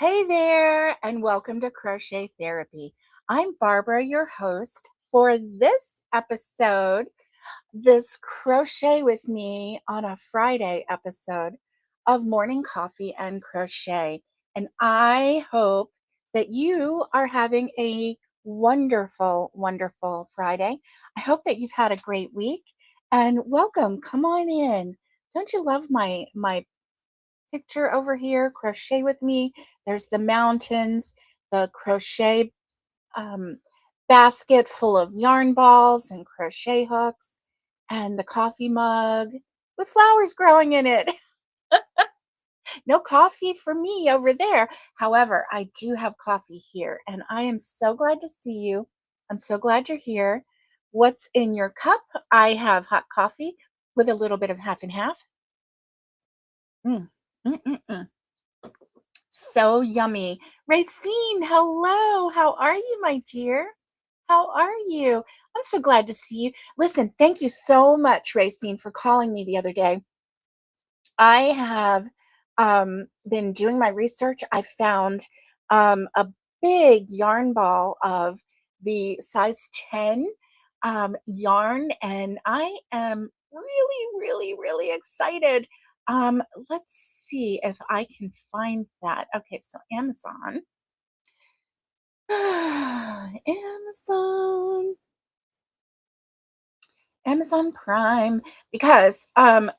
Hey there, and welcome to Crochet Therapy. I'm Barbara, your host. For this episode, this Crochet with Me on a Friday episode of Morning Coffee and Crochet. And I hope that you are having a wonderful, wonderful Friday. I hope that you've had a great week and welcome. Come on in. Don't you love my picture over here, crochet with me. There's the mountains, the crochet um, basket full of yarn balls and crochet hooks, and the coffee mug with flowers growing in it. No coffee for me over there. However, I do have coffee here, and I am so glad to see you. I'm so glad you're here. What's in your cup? I have hot coffee with a little bit of half and half. Mm, mm, mm, mm. So yummy. Racine, hello. How are you, my dear? How are you? I'm so glad to see you. Listen, thank you so much, Racine, for calling me the other day. I have been doing my research. I found a big yarn ball of the size 10 yarn, and I am really, really, really excited. Um, let's see if I can find that. Okay, so Amazon. Amazon. Amazon Prime. Because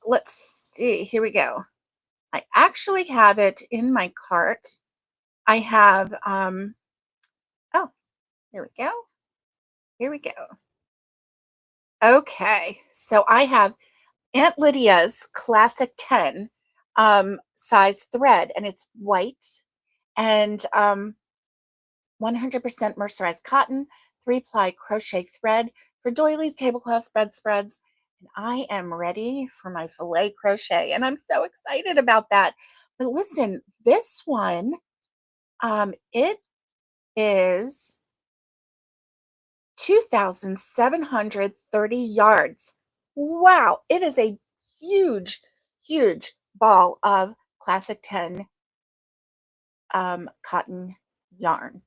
let's see, here we go. I actually have it in my cart. I have oh, here we go. Here we go. Okay. So I have Aunt Lydia's Classic 10 size thread, and it's white and 100% mercerized cotton, 3-ply crochet thread for doilies, tablecloths, bedspreads. And I am ready for my filet crochet, and I'm so excited about that. But listen, this one, it is 2,730 yards. Wow, it is a huge, huge ball of Classic 10 cotton yarn.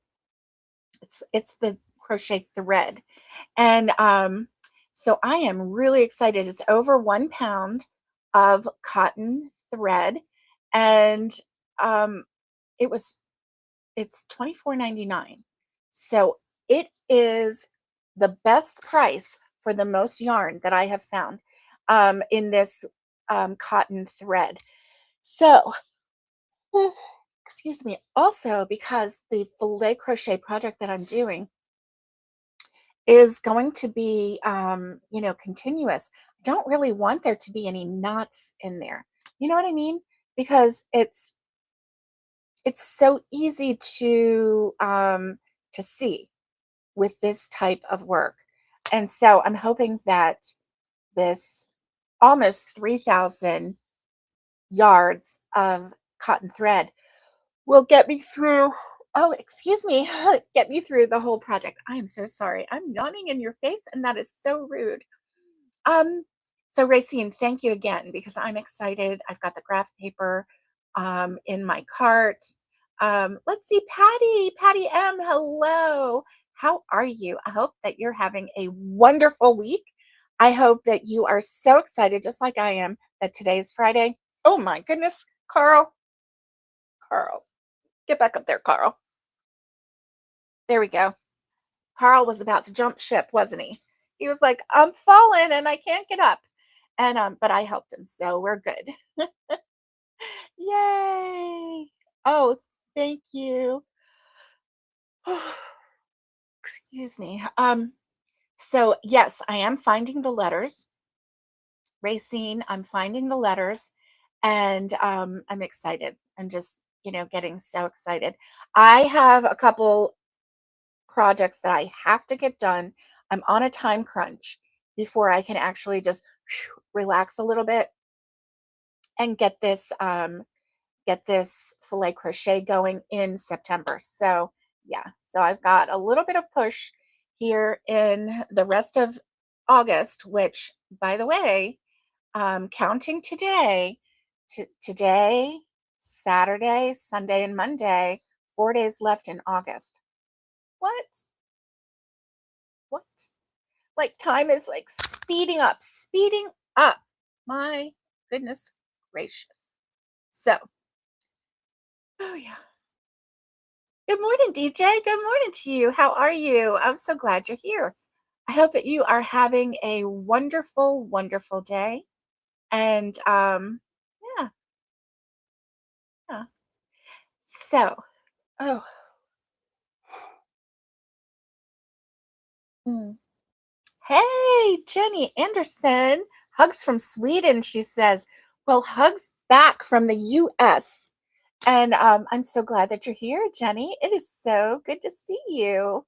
It's the crochet thread. And so I am really excited. It's over 1 pound of cotton thread. And um, it was it's 24.99. So it is the best price for the most yarn that I have found in this cotton thread. So excuse me, also because the filet crochet project that I'm doing is going to be continuous. I don't really want there to be any knots in there. You know what I mean? Because it's so easy to see with this type of work. And so I'm hoping that this almost 3,000 yards of cotton thread will get me through. Oh, excuse me, get me through the whole project. I am so sorry. I'm yawning in your face, and that is so rude. Um, so Racine, thank you again because I'm excited. I've got the graph paper in my cart. Let's see, Patty M. Hello. How are you? I hope that you're having a wonderful week. I hope that you are so excited, just like I am, that today is Friday. Oh my goodness, Carl. Carl, get back up there, Carl. There we go. Carl was about to jump ship, wasn't he? He was like, I'm falling and I can't get up. And but I helped him, so we're good. Yay. Oh, thank you. Excuse me. So yes, I am finding the letters. Racine, I'm finding the letters, and I'm excited. I'm just, getting so excited. I have a couple projects that I have to get done. I'm on a time crunch before I can actually just relax a little bit and get this filet crochet going in September. So yeah, so I've got a little bit of push here in the rest of August, which, by the way, counting today, Saturday, Sunday, and Monday 4 days left in August. What? What? Like time is like speeding up, speeding up. My goodness gracious. So, oh yeah. Good morning, DJ. Good morning to you. How are you? I'm so glad you're here. I hope that you are having a wonderful, wonderful day. And yeah, yeah. So, oh, mm. Hey, Jenny Anderson. Hugs from Sweden, she says. Well, hugs back from the US. And I'm so glad that you're here, Jenny. It is so good to see you.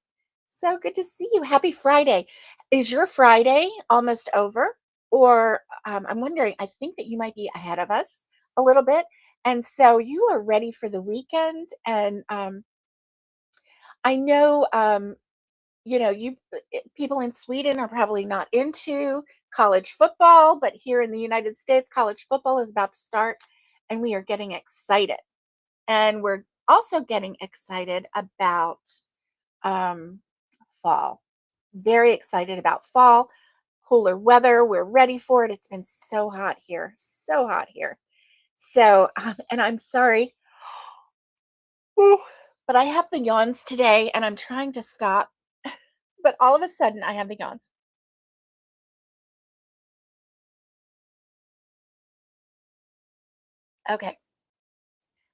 So good to see you. Happy Friday. Is your Friday almost over? Or I'm wondering, I think that you might be ahead of us a little bit. And so you are ready for the weekend. And I know, you people in Sweden are probably not into college football, but here in the United States, college football is about to start and we are getting excited. And we're also getting excited about um, fall. Very excited about fall, cooler weather. We're ready for it. It's been so hot here, so hot here. So, and I'm sorry, whew, but I have the yawns today and I'm trying to stop. But all of a sudden, I have the yawns. Okay,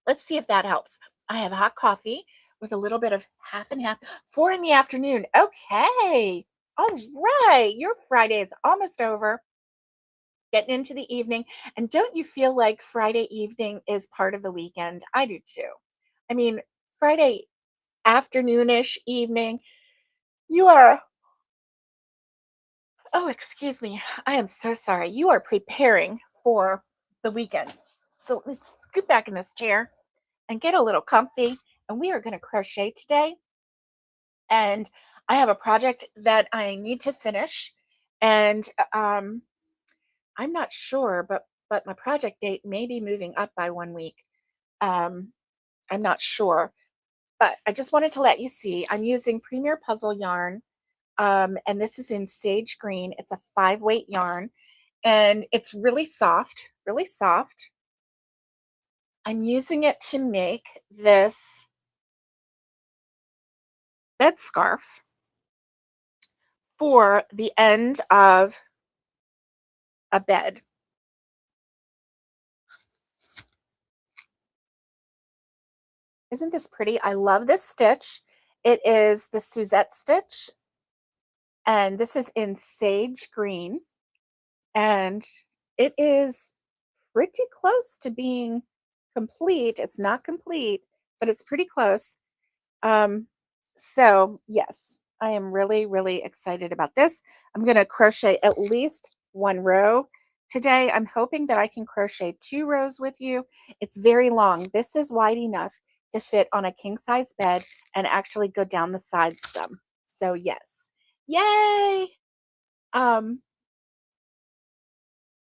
let's see if that helps. I have hot coffee with a little bit of half and half. 4 in the afternoon. Okay. All right. Your Friday is almost over, getting into the evening. And don't you feel like Friday evening is part of the weekend? I do too. I mean, Friday afternoonish, evening, you are, oh, excuse me. I am so sorry. You are preparing for the weekend. So let's scoot back in this chair and get a little comfy. And we are going to crochet today. And I have a project that I need to finish. And I'm not sure, but my project date may be moving up by 1 week. Um, I'm not sure, but I just wanted to let you see. I'm using Premier Puzzle yarn, and this is in sage green. It's a 5-weight yarn, and it's really soft, really soft. I'm using it to make this bed scarf for the end of a bed. Isn't this pretty? I love this stitch. It is the Suzette stitch, and this is in sage green, and it is pretty close to being complete. It's not complete, but it's pretty close. Um, so yes, I am really, really excited about this. I'm going to crochet at least 1 row today. I'm hoping that I can crochet 2 rows with you. It's very long. This is wide enough to fit on a king size bed and actually go down the sides some. So yes, yay. Um,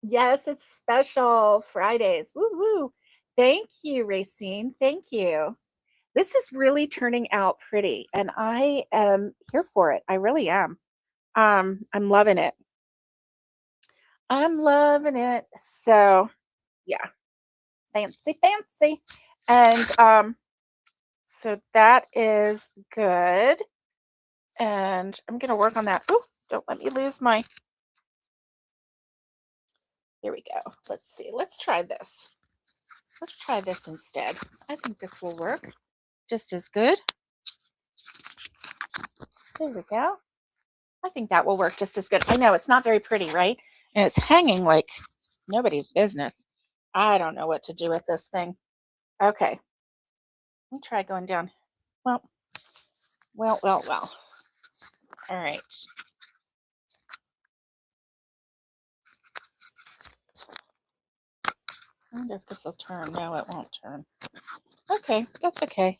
yes, it's special Fridays. Woo woo. Thank you, Racine. Thank you. This is really turning out pretty, and I am here for it. I really am. I'm loving it. I'm loving it. So, yeah, fancy, fancy. And so that is good. And I'm gonna work on that. Ooh, don't let me lose my. Here we go. Let's see. Let's try this. Let's try this instead. I think this will work just as good. There we go. I think that will work just as good. I know it's not very pretty, right? And it's hanging like nobody's business. I don't know what to do with this thing. Okay, let me try going down. Well, well. All right. I wonder if this will turn. No, it won't turn. Okay, that's okay.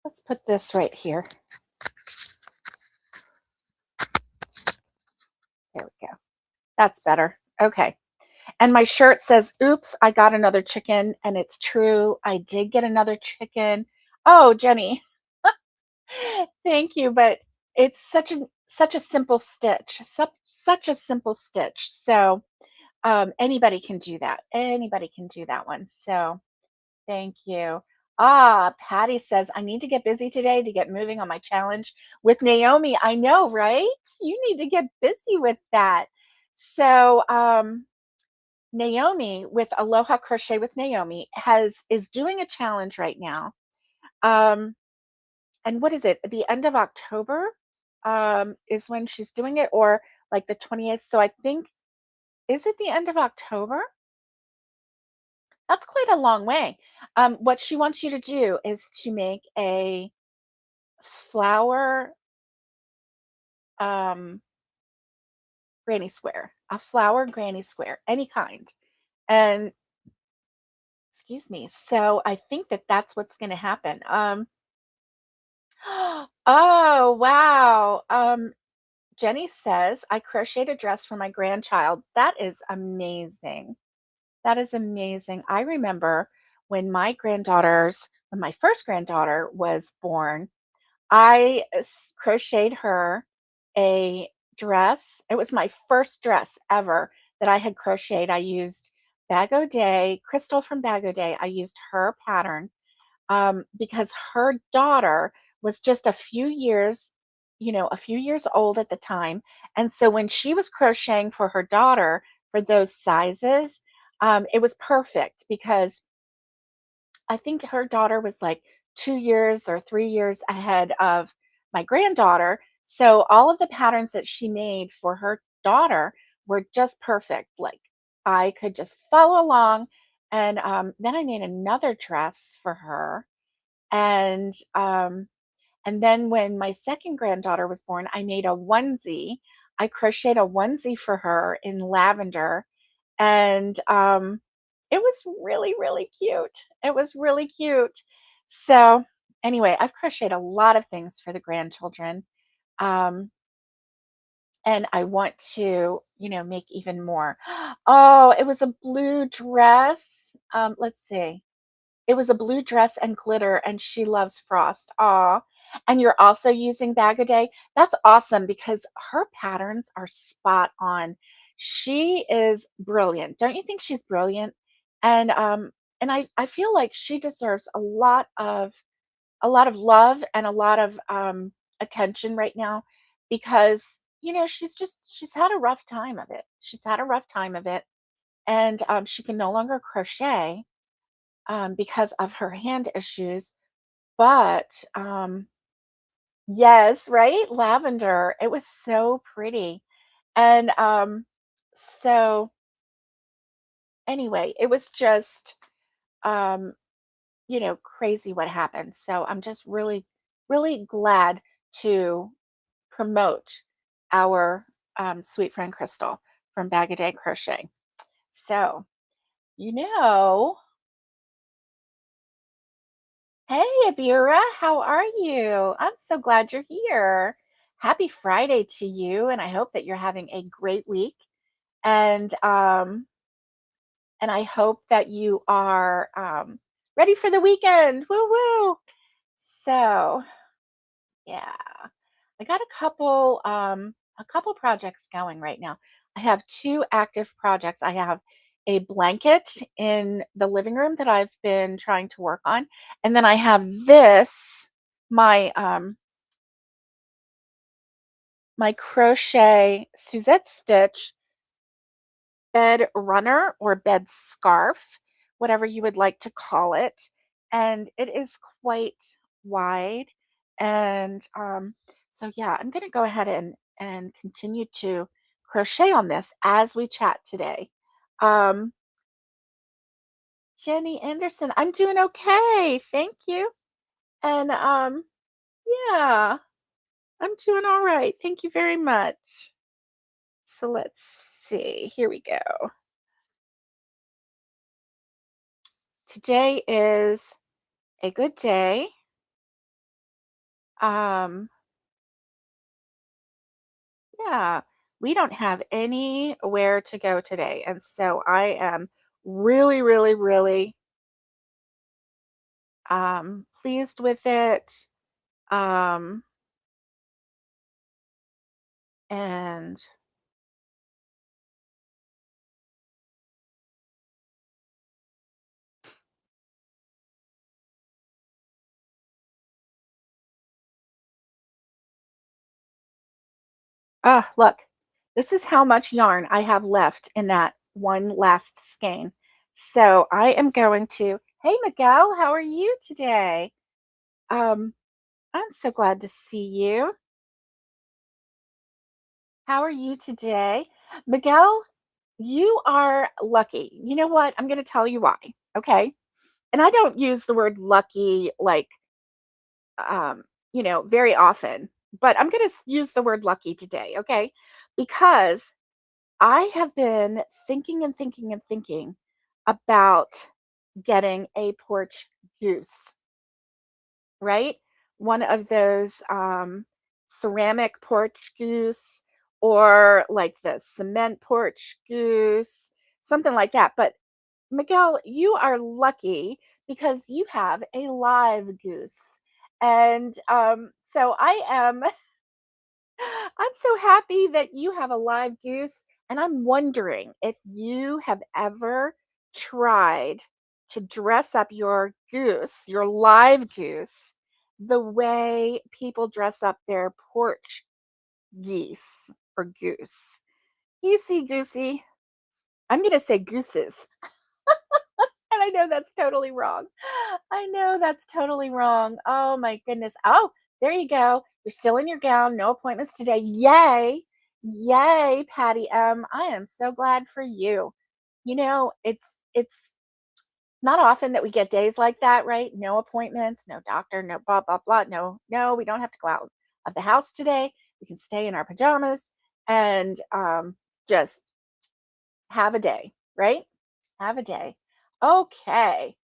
Let's put this right here. There we go. That's better. Okay. And my shirt says, oops, I got another chicken. And it's true. I did get another chicken. Oh, Jenny, thank you, but it's such a simple stitch, such a simple stitch. So, anybody can do that. Anybody can do that one. So, thank you. Ah, Patty says, I need to get busy today to get moving on my challenge with Naomi. I know, right? You need to get busy with that. So, Naomi with Aloha Crochet with Naomi is doing a challenge right now. Um, and what is it? The end of October is when she's doing it, or like the 28th. So I think, is it the end of October? That's quite a long way. What she wants you to do is to make a flower um, granny square, a flower granny square, any kind. And excuse me. So I think that that's what's going to happen. Oh, wow. Jenny says, I crocheted a dress for my grandchild. That is amazing. That is amazing. I remember when my first granddaughter was born, crocheted her a dress. It was my first dress ever that I had crocheted. I used Bag O' Day, Crystal from Bag O' Day. I used her pattern because her daughter was just a few years old at the time. And so when she was crocheting for her daughter for those sizes, it was perfect because I think her daughter was like 2 years or 3 years ahead of my granddaughter. So all of the patterns that she made for her daughter were just perfect. Like I could just follow along. And then I made another dress for her, and then when my second granddaughter was born, I made a onesie. I crocheted a onesie for her in lavender, and it was really, really cute. It was really cute. So anyway, I've crocheted a lot of things for the grandchildren. Um, and I want to, make even more. Oh, it was a blue dress. Let's see. It was a blue dress and glitter, and she loves frost. Aw. And you're also using Bag a Day? That's awesome because her patterns are spot on. She is brilliant. Don't you think she's brilliant? And I feel like she deserves a lot of love and a lot of attention right now because she's had a rough time of it. She's had a rough time of it, and she can no longer crochet because of her hand issues. But yes, right? Lavender. It was so pretty. And so anyway, it was just um, crazy what happened. So I'm just really, really glad to promote our sweet friend Crystal from Bag a Day Crochet. So, you know, hey, Abira, how are you? I'm so glad you're here. Happy Friday to you, and I hope that you're having a great week. And I hope that you are ready for the weekend. Woo woo! So, yeah, I got a couple projects going right now. I have two active projects. I have a blanket in the living room that I've been trying to work on, and then I have my crochet Suzette stitch bed runner or bed scarf, whatever you would like to call it. And it is quite wide. And so, yeah, I'm going to go ahead and continue to crochet on this as we chat today. Um, Jenny Anderson, I'm doing okay. Thank you. And yeah, I'm doing all right. Thank you very much. So let's see. Here we go. Today is a good day. Um, yeah, we don't have anywhere to go today. And so I am really, really, really pleased with it. Um, and look, this is how much yarn I have left in that one last skein. So I am going to, hey Miguel, how are you today? Um, I'm so glad to see you. How are you today? Miguel, you are lucky. You know what? I'm going to tell you why. Okay. And I don't use the word lucky like, very often, but I'm going to use the word lucky today. Okay. Because I have been thinking and thinking and thinking about getting a porch goose, right? One of those ceramic porch goose or like the cement porch goose, something like that. But Miguel, you are lucky because you have a live goose. And so I am I'm so happy that you have a live goose, and I'm wondering if you have ever tried to dress up your goose, your live goose, the way people dress up their porch geese or goose. Goosey, goosey. I'm going to say gooses. And I know that's totally wrong. I know that's totally wrong. Oh my goodness. Oh, there you go. You're still in your gown. No appointments today. Yay. Yay, Patty M. I am so glad for you. It's not often that we get days like that, right? No appointments, no doctor, no blah blah blah. No, no, we don't have to go out of the house today. We can stay in our pajamas and just have a day, right? Have a day. Okay.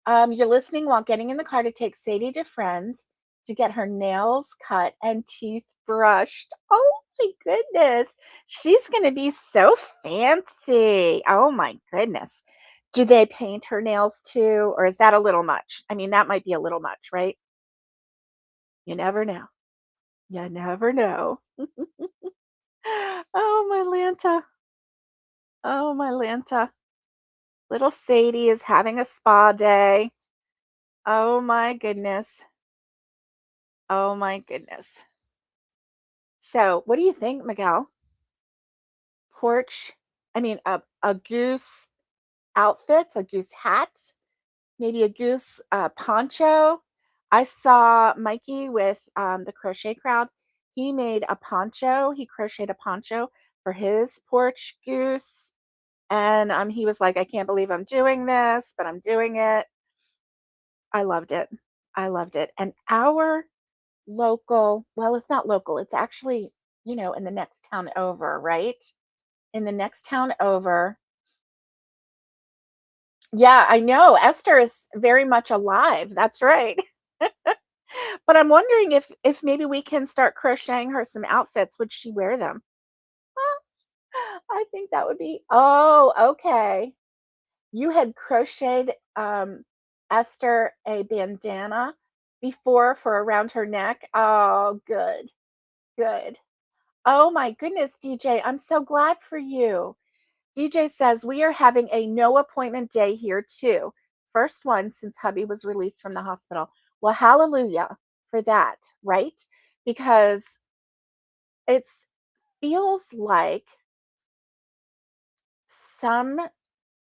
You're listening while getting in the car to take Sadie to friends to get her nails cut and teeth brushed. Oh my goodness. She's going to be so fancy. Oh my goodness. Do they paint her nails too? Or is that a little much? I mean, that might be a little much, right? You never know. You never know. Oh, my Lanta. Oh, my Lanta. Little Sadie is having a spa day. Oh my goodness. Oh my goodness. So, what do you think, Miguel? Porch, I mean, a goose outfits, a goose hat, maybe a goose poncho. I saw Mikey with the crochet crowd. He made a poncho. He crocheted a poncho for his porch goose. And he was like, I can't believe I'm doing this, but I'm doing it. I loved it. I loved it. And our local, well, it's not local, it's actually, in the next town over, right? In the next town over. Yeah, I know. Esther is very much alive. That's right. But I'm wondering if maybe we can start crocheting her some outfits. Would she wear them? I think that would be oh, okay. You had crocheted Esther a bandana before for around her neck. Oh, good. Good. Oh my goodness, DJ, I'm so glad for you. DJ says, we are having a no appointment day here too. First one since hubby was released from the hospital. Well, hallelujah for that, right? Because it feels like some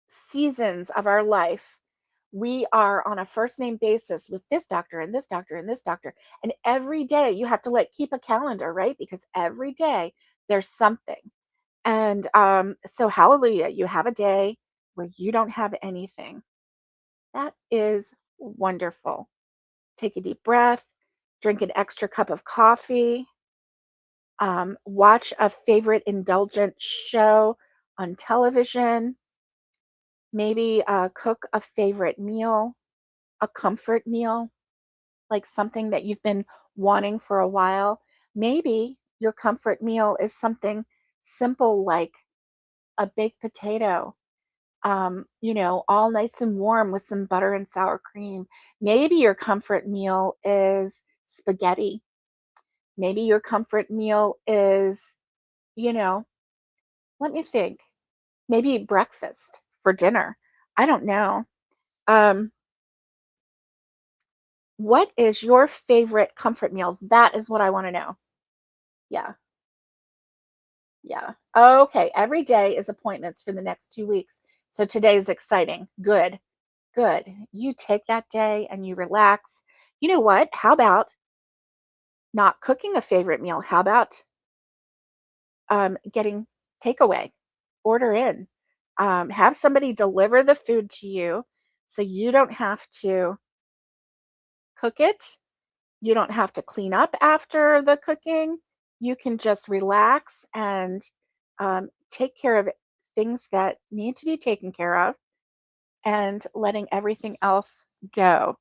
seasons of our life, we are on a first name basis with this doctor and this doctor and this doctor. And every day you have to like keep a calendar, right? Because every day there's something. And so, hallelujah, you have a day where you don't have anything. That is wonderful. Take a deep breath, drink an extra cup of coffee, watch a favorite indulgent show on television, maybe cook a favorite meal, a comfort meal, like something that you've been wanting for a while. Maybe your comfort meal is something simple like a baked potato all nice and warm with some butter and sour cream. Maybe your comfort meal is spaghetti. Maybe your comfort meal is, you know, let me think. Maybe breakfast for dinner. I don't know. Um, what is your favorite comfort meal? That is what I want to know. Yeah. Yeah. Okay. Every day is appointments for the next 2 weeks. So today is exciting. Good. Good. You take that day and you relax. You know what? How about not cooking a favorite meal? How about getting takeaway? Order in. Have somebody deliver the food to you so you don't have to cook it. You don't have to clean up after the cooking. You can just relax and take care of things that need to be taken care of and letting everything else go.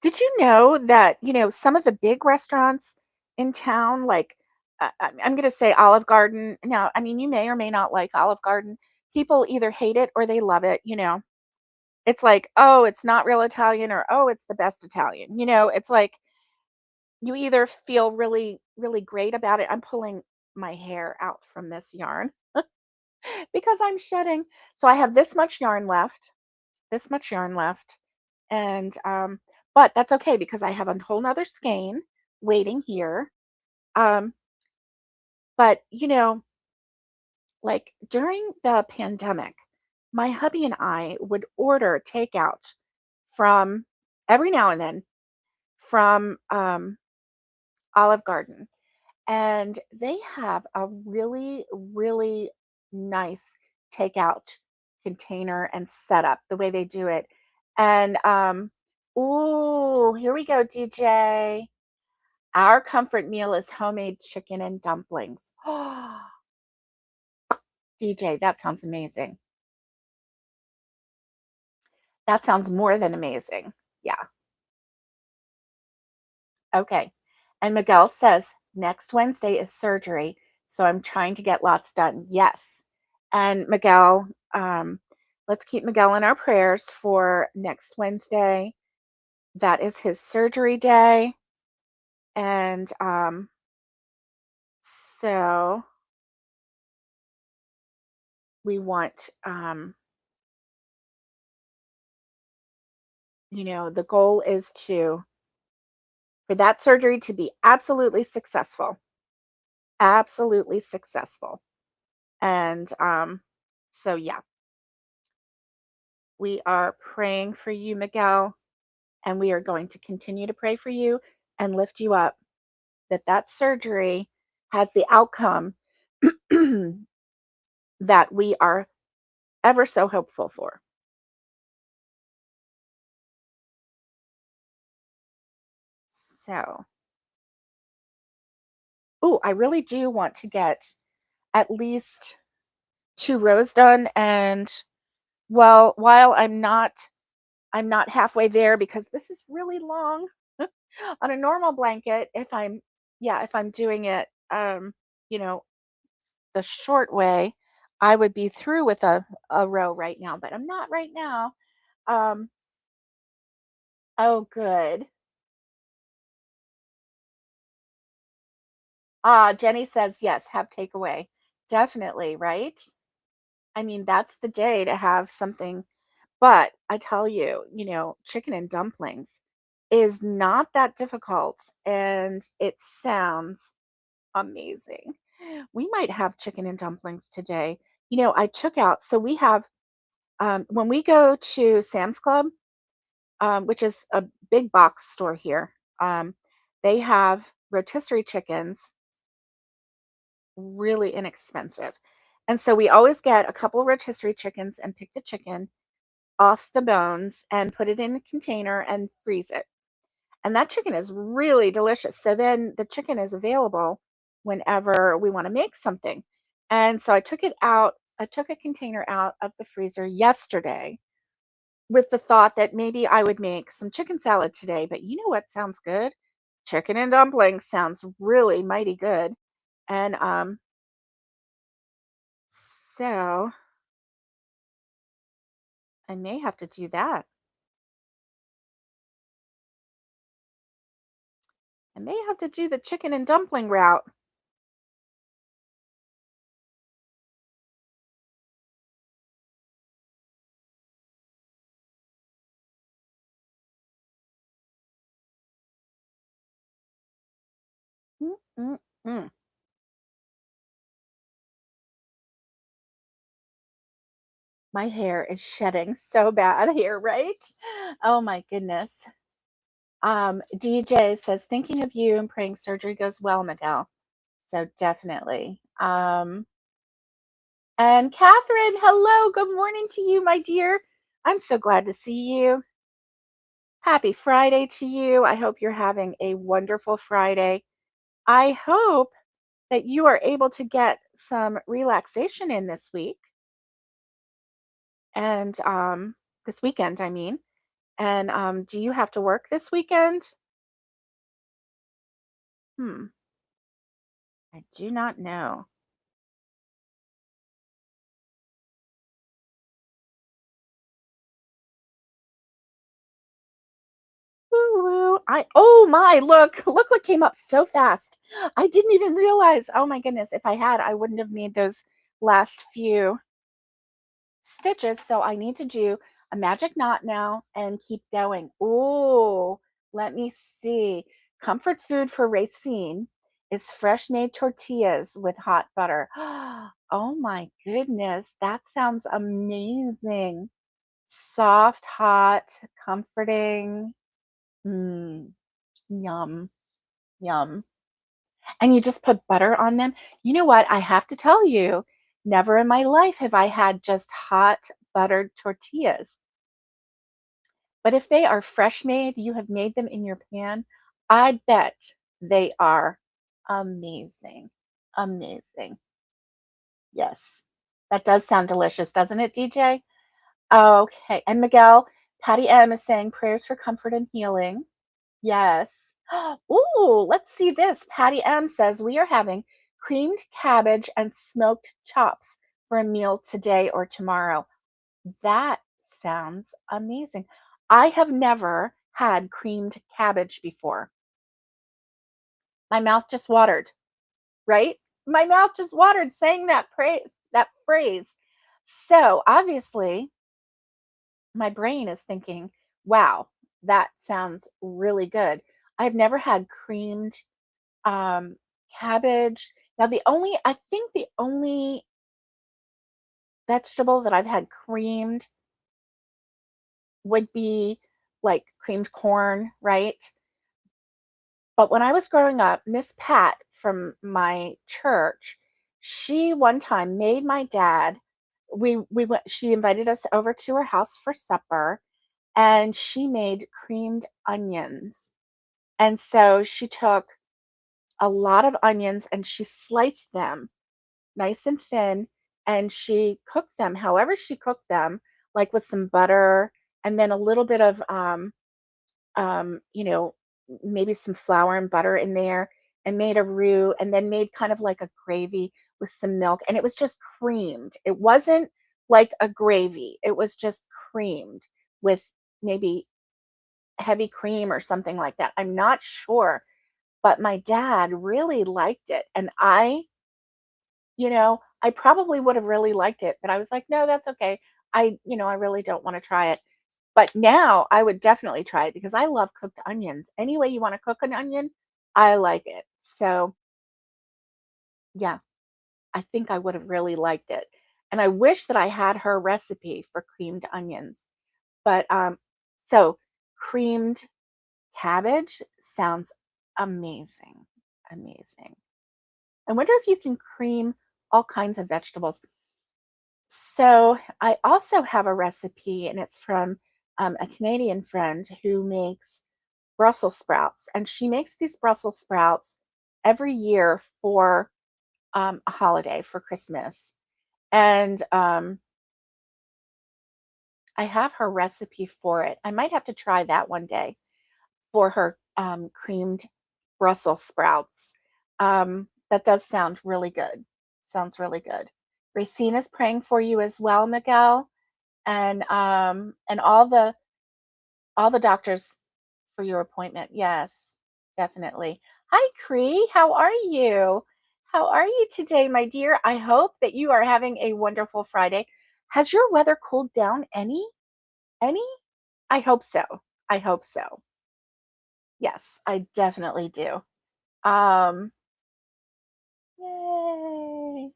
Did you know that, some of the big restaurants in town, like I'm going to say Olive Garden. Now, I mean, you may or may not like Olive Garden. People either hate it or they love it. It's like, oh, it's not real Italian or oh, it's the best Italian. It's like you either feel really, really great about it. I'm pulling my hair out from this yarn because I'm shedding. So I have this much yarn left. And but that's okay because I have a whole nother skein waiting here. Um, but like during the pandemic, my hubby and I would order takeout from every now and then from Olive Garden. And they have a really, really nice takeout container and setup the way they do it. And ooh, here we go, DJ. Our comfort meal is homemade chicken and dumplings. DJ, that sounds amazing. That sounds more than amazing. Yeah. Okay. And Miguel says next Wednesday is surgery, so I'm trying to get lots done. Yes. And Miguel, let's keep Miguel in our prayers for next Wednesday. That is his surgery day. And so we want, the goal is for that surgery to be absolutely successful, absolutely successful. And so, yeah, we are praying for you, Miguel, and we are going to continue to pray for you and lift you up that that surgery has the outcome that we are ever so hopeful for. So, oh, I really do want to get at least 2 rows done, and well, while I'm not halfway there because this is really long. On a normal blanket, if I'm doing it, you know, the short way, I would be through with a row right now, but I'm not right now. Um, oh, good. Jenny says, yes, have takeaway. Definitely, right? I mean, that's the day to have something. But I tell you, chicken and dumplings is not that difficult and it sounds amazing. We might have chicken and dumplings today. I took out, so we have, when we go to Sam's Club, which is a big box store here, they have rotisserie chickens, really inexpensive. And so we always get a couple rotisserie chickens and pick the chicken off the bones and put it in a container and freeze it. And that chicken is really delicious. So then the chicken is available whenever we want to make something. And so I took it out. I took a container out of the freezer yesterday with the thought that maybe I would make some chicken salad today. But you know what sounds good? Chicken and dumplings sounds really mighty good. And So I may have to do that. I may have to do the chicken and dumpling route. Mm, mm, mm. My hair is shedding so bad here, right? Oh my goodness. DJ says, thinking of you and praying surgery goes well, Miguel. So definitely. And Catherine, hello. Good morning to you, my dear. I'm so glad to see you. Happy Friday to you. I hope you're having a wonderful Friday. I hope that you are able to get some relaxation in this week and this weekend, I mean. And do you have to work this weekend? Hmm, I do not know. Woo-woo. Oh my, look what came up so fast. I didn't even realize. Oh my goodness, if I had, I wouldn't have made those last few stitches. So I need to do a magic knot now and keep going. Oh, let me see. Comfort food for Racine is fresh made tortillas with hot butter. Oh my goodness, that sounds amazing. Soft, hot, comforting. Mm, yum, yum. And you just put butter on them. You know what? I have to tell you, never in my life have I had just hot buttered tortillas. But if they are fresh made, you have made them in your pan, I bet they are amazing. Amazing. Yes. That does sound delicious, doesn't it, DJ? Okay. And Miguel, Patty M is saying prayers for comfort and healing. Yes. Ooh, let's see this. Patty M says we are having creamed cabbage and smoked chops for a meal today or tomorrow. That sounds amazing. I have never had creamed cabbage before. My mouth just watered, right? My mouth just watered saying that phrase. So, obviously, my brain is thinking, "Wow, that sounds really good." I've never had creamed um, cabbage. Now, I think the only vegetable that I've had creamed would be like creamed corn, right? But when I was growing up, Miss Pat from my church, she one time made my dad. We went. She invited us over to her house for supper, and she made creamed onions. And so she took a lot of onions and she sliced them nice and thin, and she cooked them however she cooked them, like with some butter and then a little bit of you know, maybe some flour and butter in there, and made a roux and then made kind of like a gravy with some milk, and it was just creamed. It wasn't like a gravy. It was just creamed with maybe heavy cream or something like that. I'm not sure, but my dad really liked it, and I probably would have really liked it, but I was like, "No, that's okay. I really don't wanna try it." But now I would definitely try it because I love cooked onions. Any way you wanna cook an onion, I like it. So, yeah, I think I would have really liked it. And I wish that I had her recipe for creamed onions. But, so creamed cabbage sounds amazing, amazing. I wonder if you can cream all kinds of vegetables. So I also have a recipe, and it's from a Canadian friend who makes Brussels sprouts, and she makes these Brussels sprouts every year for a holiday for Christmas. And I have her recipe for it. I might have to try that one day for her creamed Brussels sprouts. That does sound really good. Sounds really good. Racina's praying for you as well, Miguel, and all the doctors for your appointment. Yes, definitely. Hi, Cree. How are you? How are you today, my dear? I hope that you are having a wonderful Friday. Has your weather cooled down any? Any? I hope so. I hope so. Yes, I definitely do. Um, Yay.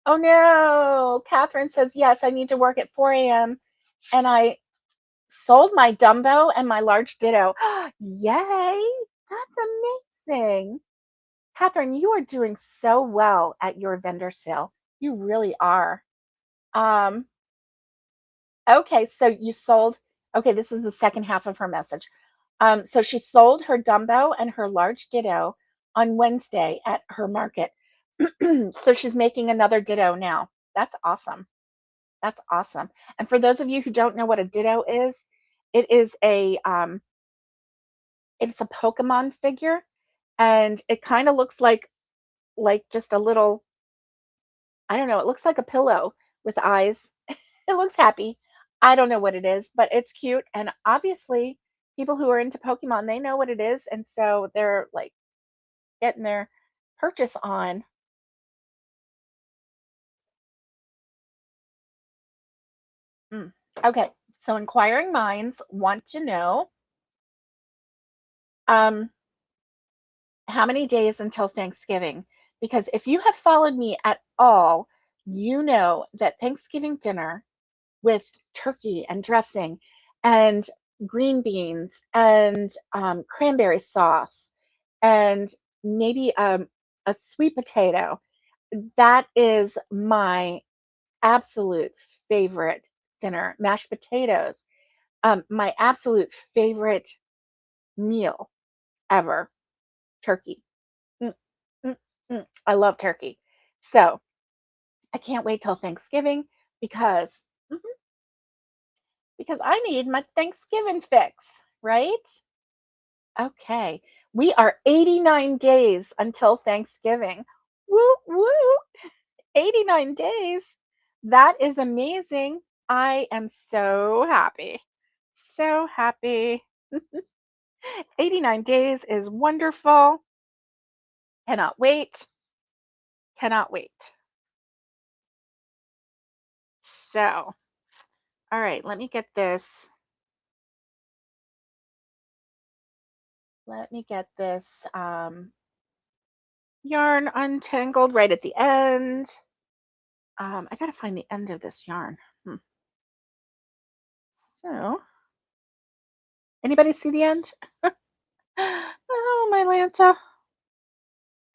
Oh no. Catherine says, yes, I need to work at 4 a.m. And I sold my Dumbo and my large Ditto. Yay. That's amazing. Catherine, you are doing so well at your vendor sale. You really are. Um, okay, so you sold, okay, this is the second half of her message. So she sold her Dumbo and her large Ditto on Wednesday at her market. So she's making another Ditto now. That's awesome. That's awesome. And for those of you who don't know what a Ditto is, it is it's a Pokemon figure, and it kind of looks like just a little, I don't know, it looks like a pillow with eyes. It looks happy. I don't know what it is, but it's cute. And obviously, people who are into Pokemon, they know what it is. And so they're like getting their purchase on. Mm. Okay. So inquiring minds want to know um, how many days until Thanksgiving? Because if you have followed me at all, you know that Thanksgiving dinner with turkey and dressing and green beans and cranberry sauce and maybe a sweet potato. That is my absolute favorite dinner. Mashed potatoes, my absolute favorite meal ever. Turkey. Mm, mm, I love turkey. So I can't wait till Thanksgiving because mhm, because I need my Thanksgiving fix, right? Okay. We are 89 days until Thanksgiving. Woo woo. 89 days. That is amazing. I am so happy. So happy. 89 days is wonderful. Cannot wait. Cannot wait. So, all right, let me get this. Let me get this yarn untangled right at the end. I gotta find the end of this yarn. So, anybody see the end? Oh, my Lanta.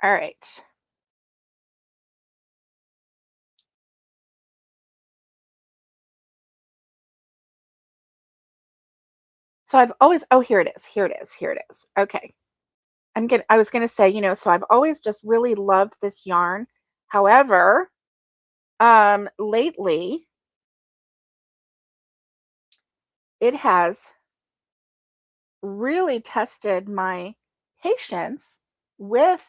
All right. So I've always, oh, here it is. Here it is. Here it is. Okay. I was gonna say, so I've always just really loved this yarn. However, lately it has really tested my patience with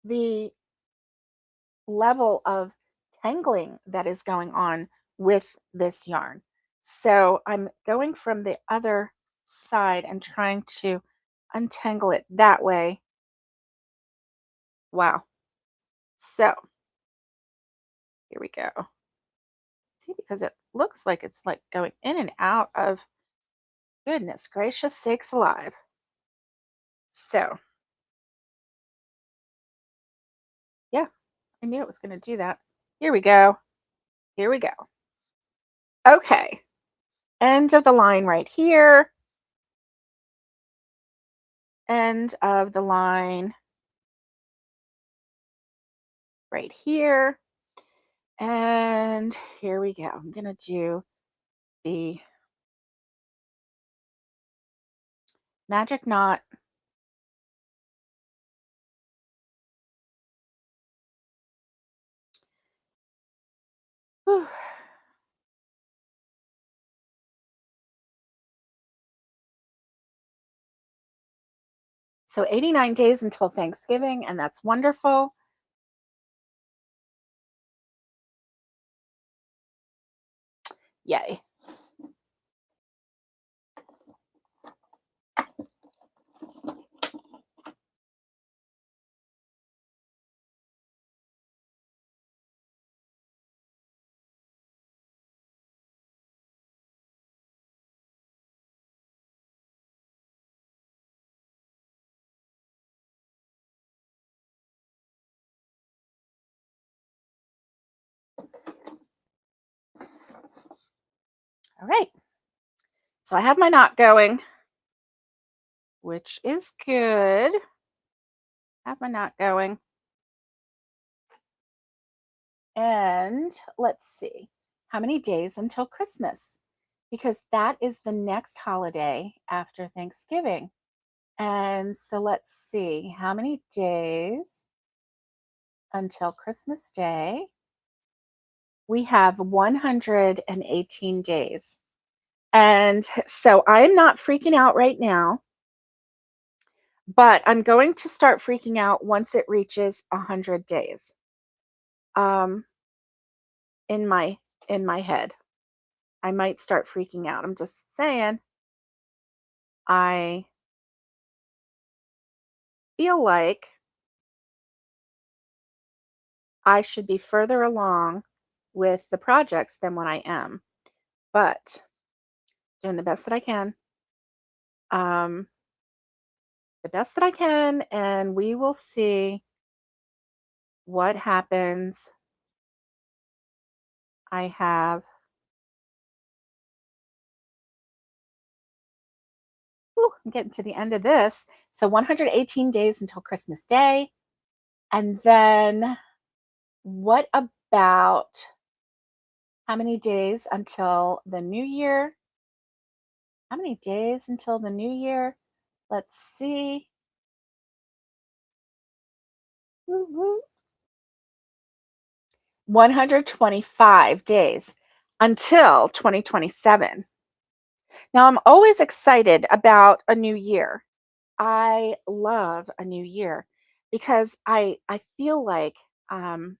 the level of tangling that is going on with this yarn. So I'm going from the other side and trying to untangle it that way. Wow. So here we go. See, because it looks like it's like going in and out of, goodness gracious sakes alive. So yeah, I knew it was going to do that. Here we go. Here we go. Okay. End of the line right here. End of the line right here. And here we go. I'm going to do the magic knot. Whew. So 89 days until Thanksgiving, and that's wonderful. Yay. All right. So I have my knot going, which is good. Have my knot going. And let's see, how many days until Christmas? Because that is the next holiday after Thanksgiving. And so let's see, how many days until Christmas Day? We have 118 days. And so I'm not freaking out right now, but I'm going to start freaking out once it reaches 100 days. Um, in my head, I might start freaking out. I'm just saying. I feel like I should be further along with the projects than what I am, but doing the best that I can. Um, the best that I can, and we will see what happens. I have, I'm getting to the end of this. So 118 days until Christmas Day. And then what about how many days until the new year? How many days until the new year? Let's see. Woo, woo. 125 days until 2027. Now, I'm always excited about a new year. I love a new year because I feel like um,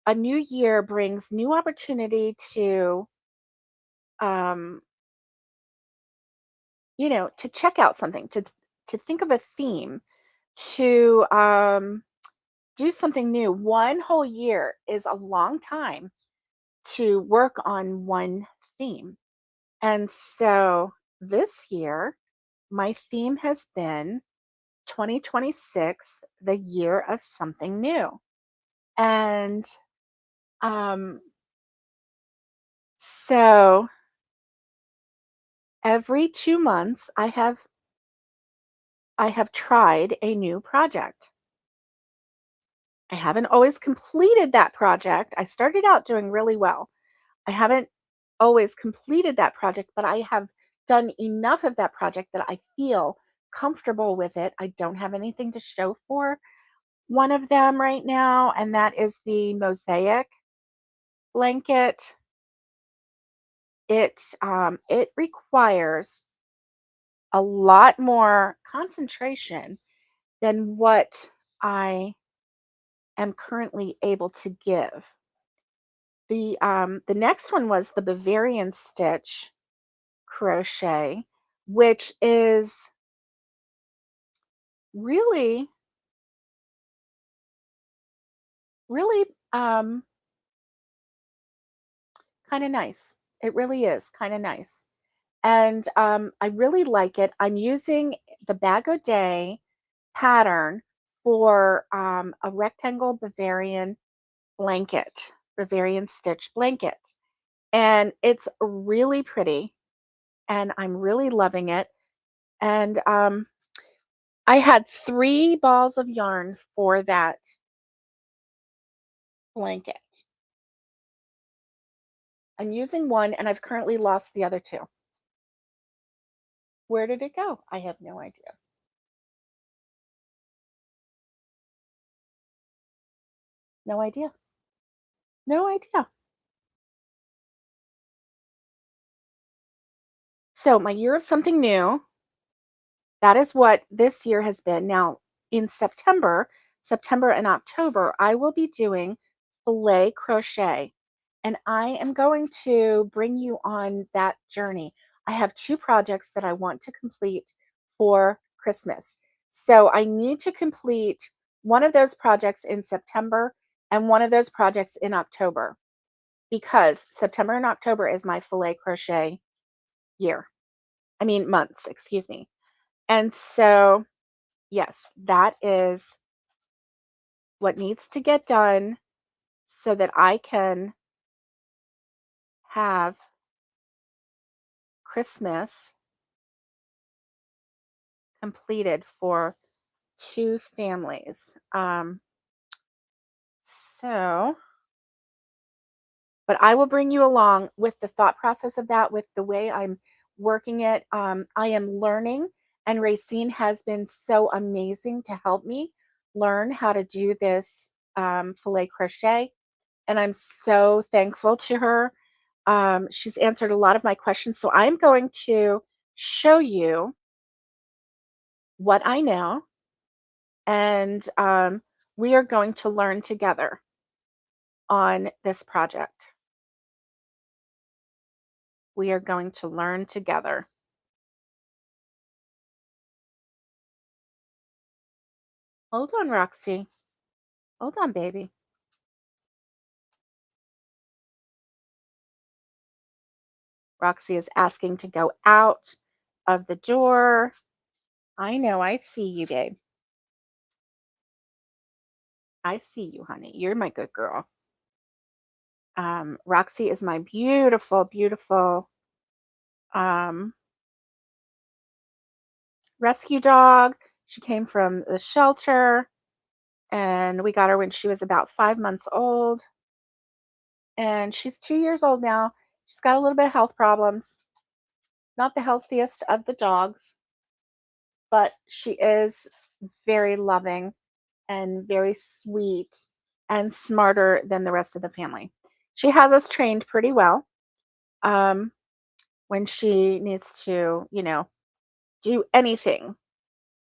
a new year brings new opportunity to um, to check out something, to think of a theme, to do something new. One whole year is a long time to work on one theme. And so this year, my theme has been 2026, the year of something new. And um, so every 2 months, I have tried a new project. I haven't always completed that project. I started out doing really well. I haven't always completed that project, but I have done enough of that project that I feel comfortable with it. I don't have anything to show for one of them right now, and that is the mosaic blanket. It requires a lot more concentration than what I am currently able to give. The next one was the Bavarian stitch crochet, which is really, really kind of nice. It really is kind of nice. And I really like it. I'm using the Bag O' Day pattern for a rectangle Bavarian stitch blanket. And it's really pretty, and I'm really loving it. And I had 3 balls of yarn for that blanket. I'm using one, and I've currently lost the other 2. Where did it go? I have no idea. No idea. No idea. So, my year of something new, that is what this year has been. Now, in September and October, I will be doing filet crochet. and I am going to bring you on that journey. I have two projects that I want to complete for Christmas. So I need to complete one of those projects in September and one of those projects in October, because September and October is my filet crochet year. I mean, months, excuse me. And so, yes, that is what needs to get done so that I can have Christmas completed for two families. So, but I will bring you along with the thought process of that, with the way I'm working it. I am learning, and Racine has been so amazing to help me learn how to do this filet crochet. And I'm so thankful to her. She's answered a lot of my questions. So I'm going to show you what I know, and we are going to learn together on this project. We are going to learn together. Hold on, Roxy. Hold on, baby. Roxy is asking to go out of the door. I know, I see you, babe. I see you, honey. You're my good girl. Roxy is my beautiful, beautiful um, rescue dog. She came from the shelter, and we got her when she was about 5 months old. And she's 2 years old now. She's got a little bit of health problems. Not the healthiest of the dogs, but she is very loving and very sweet and smarter than the rest of the family. She has us trained pretty well. Um, when she needs to, do anything,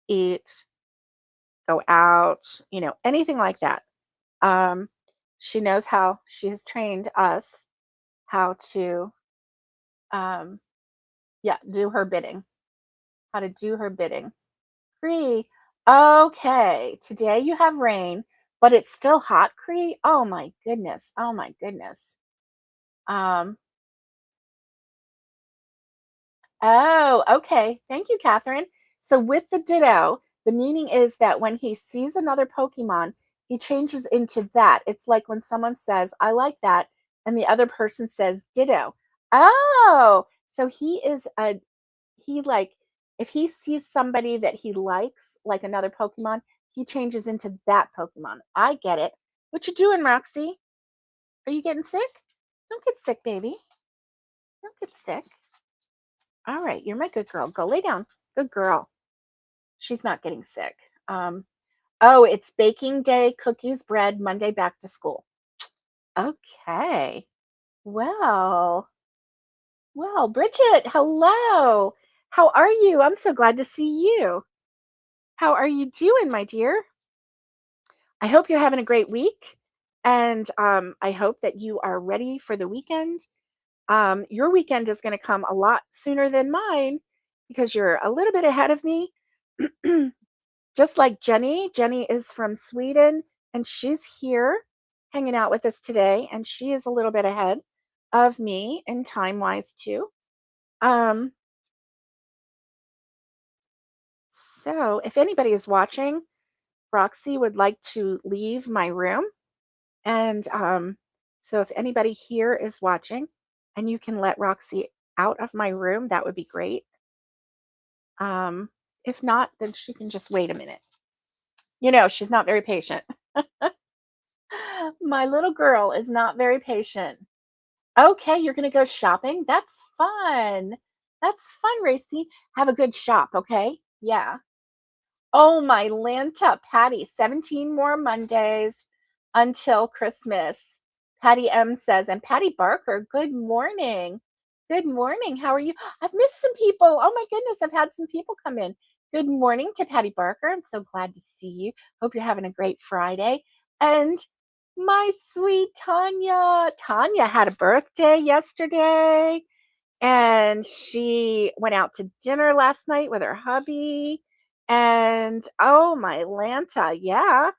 eat, go out, anything like that. Um, she knows how, she has trained us how to, um, yeah, do her bidding, how to do her bidding. Cree, okay, today you have rain, but it's still hot, Cree. Oh my goodness. Oh my goodness. Um, oh, okay. Thank you, Catherine. So with the ditto, the meaning is that when he sees another Pokemon, he changes into that. It's like when someone says, I like that, and the other person says ditto. Oh, so he like, if he sees somebody that he likes, like another Pokemon, he changes into that Pokemon. I get it. What you doing, Roxy? Are you getting sick? Don't get sick, baby. Don't get sick. All right, you're my good girl. Go lay down. Good girl. She's not getting sick. Um, oh, it's baking day, cookies, bread, Monday back to school. Okay. Well, Bridget, hello. How are you? I'm so glad to see you. How are you doing, my dear? I hope you're having a great week. And I hope that you are ready for the weekend. Your weekend is going to come a lot sooner than mine because you're a little bit ahead of me. Just like Jenny. Jenny is from Sweden, and she's here hanging out with us today. And she is a little bit ahead of me in time wise, too. Um, so if anybody is watching, Roxy would like to leave my room. And so if anybody here is watching and you can let Roxy out of my room, that would be great. Um, if not, then she can just wait a minute. She's not very patient. My little girl is not very patient. Okay, you're going to go shopping? That's fun. That's fun, Racy. Have a good shop, okay? Yeah. Oh, my Lanta, Patty, 17 more Mondays until Christmas. Patty M says, and Patty Barker, good morning. Good morning. How are you? I've missed some people. Oh my goodness, I've had some people come in. Good morning to Patty Barker. I'm so glad to see you. Hope you're having a great Friday. And My sweet Tanya. Tanya had a birthday yesterday and she went out to dinner last night with her hubby. And oh, my Lanta. Yeah.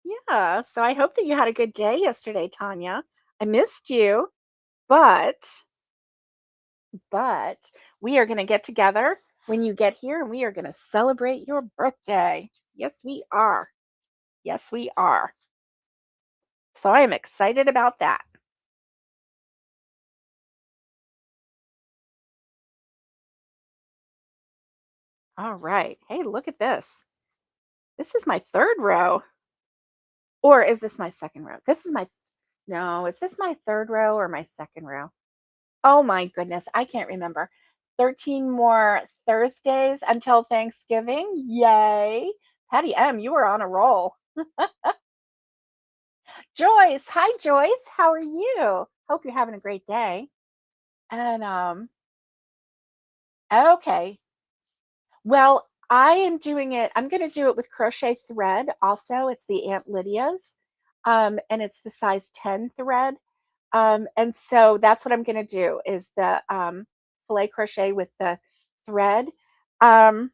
Yeah. So I hope that you had a good day yesterday, Tanya. I missed you, but but we are going to get together when you get here and we are going to celebrate your birthday. Yes, we are. Yes, we are. So I am excited about that. All right. Hey, look at this. This is my third row. Or is this my second row? This is my, no, is this my third row or my second row? Oh my goodness. I can't remember. 13 more Thursdays until Thanksgiving. Yay. Patty M, you were on a roll. Joyce. Hi, Joyce. How are you? Hope you're having a great day. And, okay. Well, I am doing it. I'm going to do it with crochet thread. Also, it's the Aunt Lydia's, and it's the size 10 thread. And so that's what I'm going to do is the filet crochet with the thread. Um,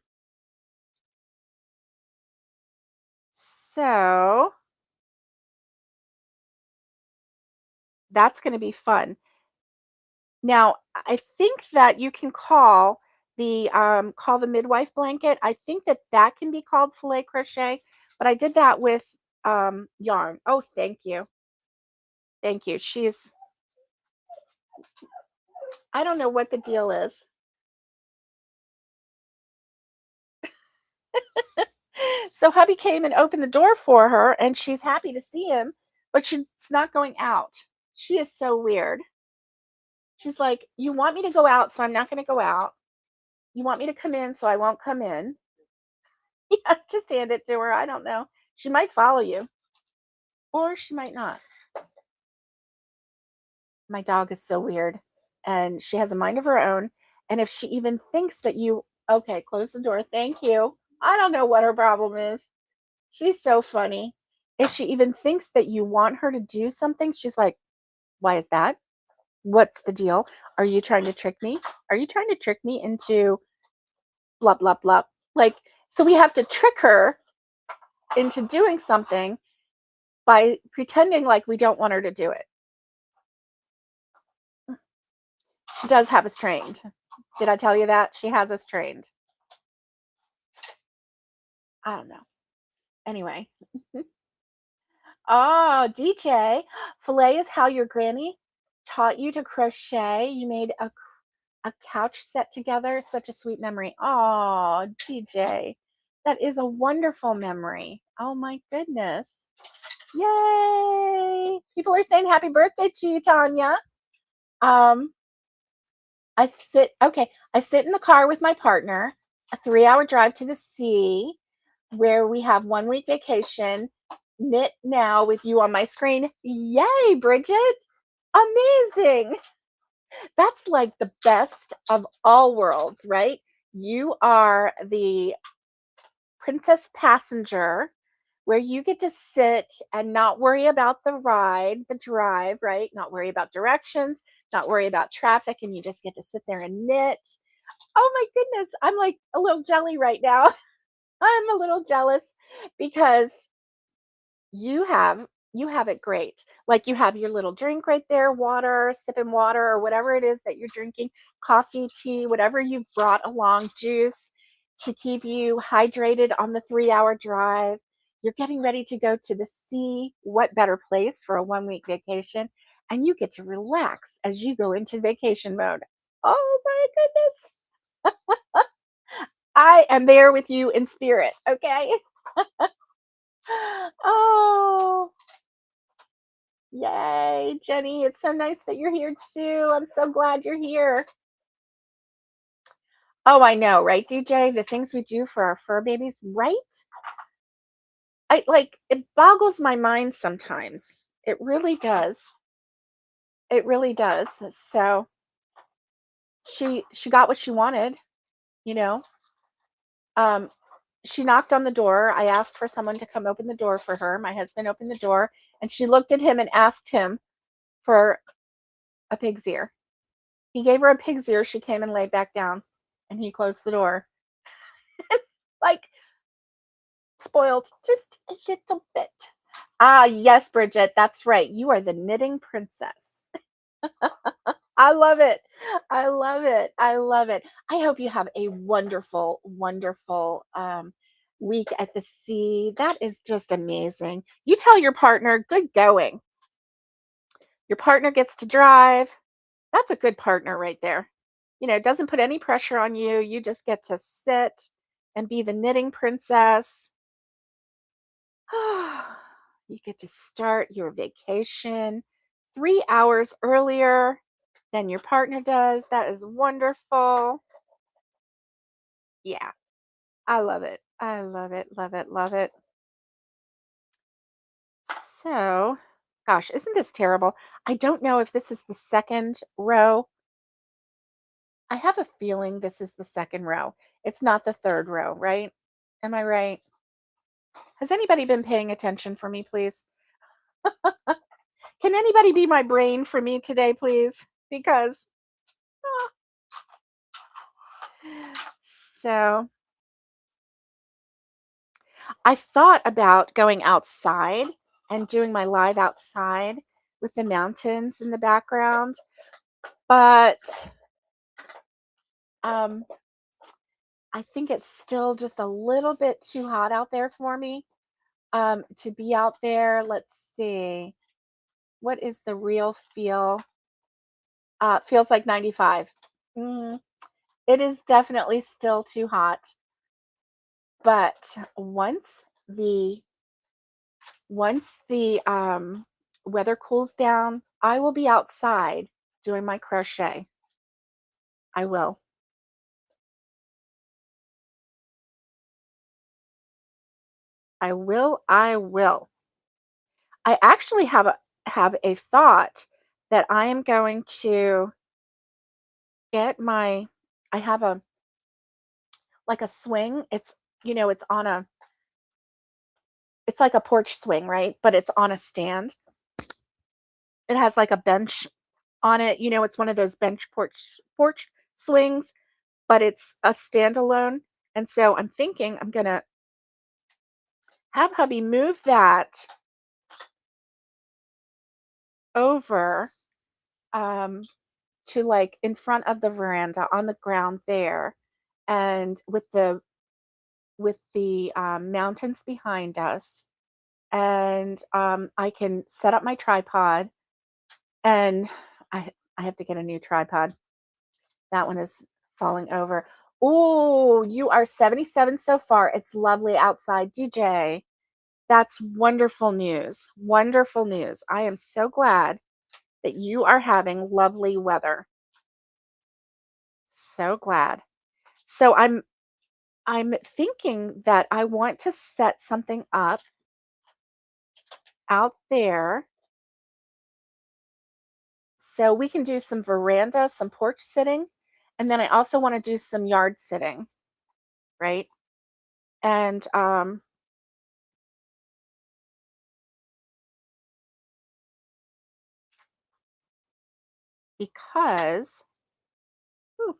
so that's going to be fun. Now, I think that you can call the midwife blanket. I think that that can be called filet crochet, but I did that with yarn. Oh, thank you. Thank you. I don't know what the deal is. So hubby came and opened the door for her and she's happy to see him, but she's not going out. She is so weird. She's like, "You want me to go out, so I'm not going to go out. You want me to come in, so I won't come in." Yeah, just hand it to her. I don't know. She might follow you or she might not. My dog is so weird and she has a mind of her own. And if she even thinks that okay, close the door. Thank you. I don't know what her problem is. She's so funny. If she even thinks that you want her to do something, she's like, "Why is that? What's the deal? Are you trying to trick me? Are you trying to trick me into blah, blah, blah?" Like, so we have to trick her into doing something by pretending like we don't want her to do it. She does have us trained. Did I tell you that? She has us trained. I don't know. Anyway. Oh, DJ. Filet is how your granny taught you to crochet. You made a couch set together. Such a sweet memory. Oh, DJ. That is a wonderful memory. Oh my goodness. Yay. People are saying happy birthday to you, Tanya. Um, I sit in the car with my partner, a 3-hour drive to the sea where we have 1 week vacation. Knit now with you on my screen. Yay, Bridget. Amazing. That's like the best of all worlds, right? You are the princess passenger where you get to sit and not worry about the ride, the drive, right? Not worry about directions, not worry about traffic, and you just get to sit there and knit. Oh my goodness, I'm like a little jelly right now. I'm a little jealous because you have you have it great. Like you have your little drink right there, water, sipping water or whatever it is that you're drinking, coffee, tea, whatever you've brought along, juice to keep you hydrated on the 3-hour drive. You're getting ready to go to the sea. What better place for a 1 week vacation? And you get to relax as you go into vacation mode. Oh my goodness. I am there with you in spirit, okay? Oh, yay, Jenny. It's so nice that you're here too. I'm so glad you're here. Oh, I know, right, DJ? The things we do for our fur babies, right? It boggles my mind sometimes. It really does. It really does. So she got what she wanted, you know. Um, she knocked on the door. I asked for someone to come open the door for her. My husband opened the door, and she looked at him and asked him for a pig's ear. He gave her a pig's ear. She came and laid back down, and he closed the door. Like, spoiled just a little bit. Ah, yes, Bridget, that's right. You are the knitting princess. I love it. I love it. I love it. I hope you have a wonderful, wonderful week at the sea. That is just amazing. You tell your partner, good going. Your partner gets to drive. That's a good partner right there. Doesn't put any pressure on you. You just get to sit and be the knitting princess. You get to start your vacation 3 hours earlier than your partner does. That is wonderful. Yeah, I love it. I love it, love it, love it. So, gosh, isn't this terrible? I don't know if this is the second row. I have a feeling this is the second row. It's not the third row, right? Am I right? Has anybody been paying attention for me, please? Can anybody be my brain for me today, please? Because so I thought about going outside and doing my live outside with the mountains in the background, but um, I think it's still just a little bit too hot out there for me to be out there. Let's see. What is the real feel? Feels like 95. Mm, it is definitely still too hot, but once the weather cools down, I will be outside doing my crochet. I will. I will. I will. I actually have a thought that I am going to get my I have a like a swing. It's on a it's like a porch swing, right? But it's on a stand. It has like a bench on it. It's one of those bench porch swings, but it's a standalone. And so I'm thinking I'm gonna have hubby move that over um, to like in front of the veranda on the ground there, and with the mountains behind us, and I can set up my tripod, and I have to get a new tripod. That one is falling over. Oh, you are 77 so far. It's lovely outside, DJ. That's wonderful news. Wonderful news. I am so glad that you are having lovely weather. So glad. So I'm thinking that I want to set something up out there so we can do some veranda, some porch sitting, and then I also want to do some yard sitting, right? And because ooh,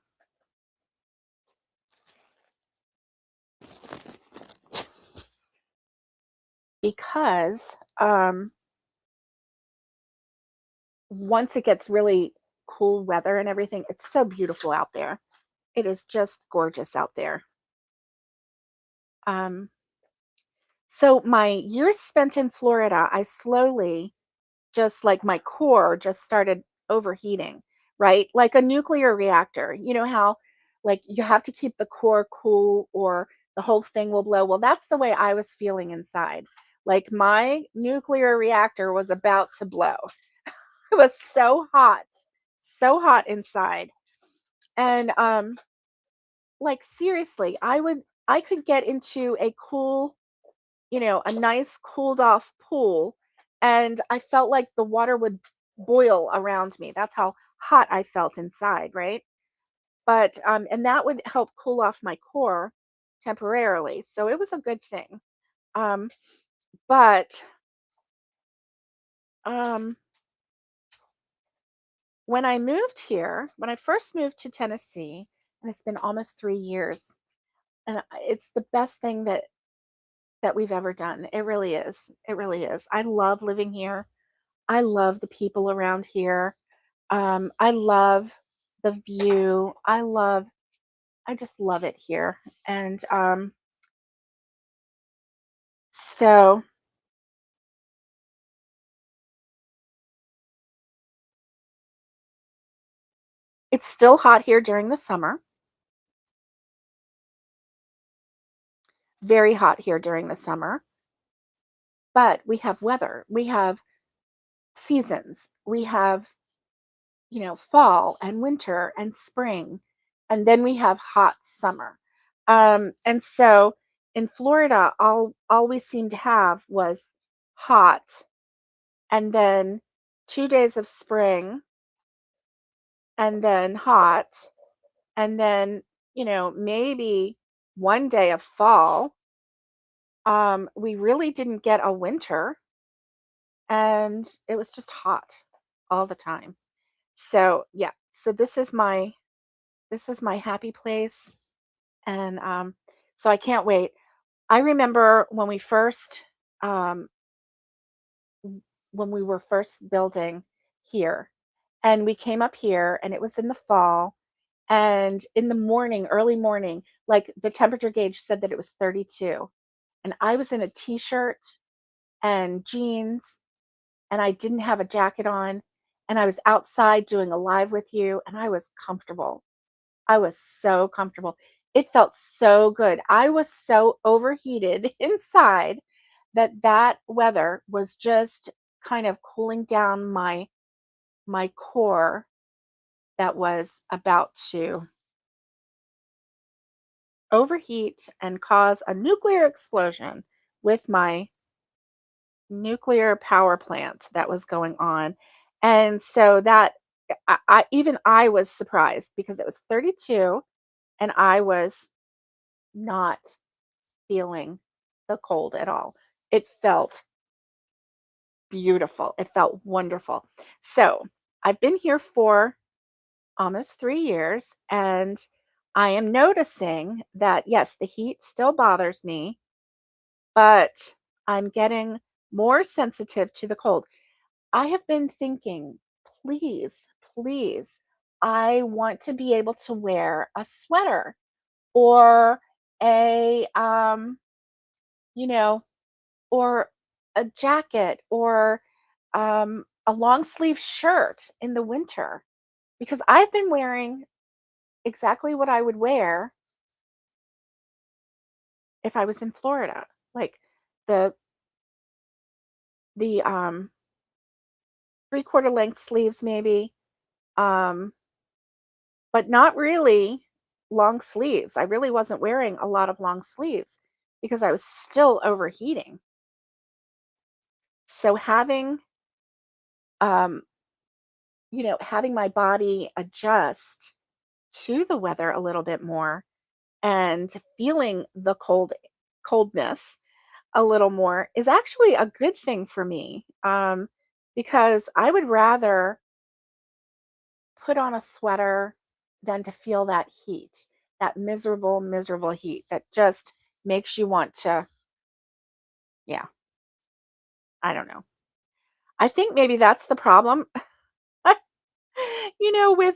because once it gets really cool weather and everything, it's so beautiful out there. It is just gorgeous out there. Um, so my years spent in Florida, I slowly just like my core just started overheating, right? Like a nuclear reactor. You know how like you have to keep the core cool or the whole thing will blow. Well, that's the way I was feeling inside. Like my nuclear reactor was about to blow. It was so hot inside. And like seriously, I could get into a cool, a nice cooled off pool, and I felt like the water would boil around me. That's how hot I felt inside, right? But and that would help cool off my core. temporarily. So it was a good thing. Um, but um, when I moved here, when I first moved to Tennessee, and it's been almost 3 years, and it's the best thing that we've ever done. It really is. It really is. I love living here. I love the people around here. I love the view. I just love it here. And so it's still hot here during the summer, very hot here during the summer, but we have weather. We have seasons. We have, fall and winter and spring, and then we have hot summer. And so in Florida, all we seemed to have was hot, and then 2 days of spring, and then hot, and then maybe one day of fall. We really didn't get a winter, and it was just hot all the time. So yeah, so this is my happy place, and so I can't wait. I remember um, when we were first building here, and we came up here, and it was in the fall, and in the morning, early morning, like the temperature gauge said that it was 32, and I was in a t-shirt and jeans, and I didn't have a jacket on, and I was outside doing a live with you, and I was comfortable. I was so comfortable. It felt so good. I was so overheated inside that weather was just kind of cooling down my core that was about to overheat and cause a nuclear explosion with my nuclear power plant that was going on. And so that I was surprised because it was 32 and I was not feeling the cold at all. It felt beautiful. It felt wonderful. So, I've been here for almost 3 years, and I am noticing that yes, the heat still bothers me, but I'm getting more sensitive to the cold. I have been thinking, please, please, I want to be able to wear a sweater or a you know, or a jacket or a long sleeve shirt in the winter because I've been wearing exactly what I would wear if I was in Florida, like the the 3/4 length sleeves maybe, um, but not really long sleeves. I really wasn't wearing a lot of long sleeves because I was still overheating. So um, having my body adjust to the weather a little bit more and feeling the coldness a little more is actually a good thing for me, because I would rather put on a sweater than to feel that heat, that miserable, miserable heat that just makes you want to, yeah, I don't know. I think maybe that's the problem, with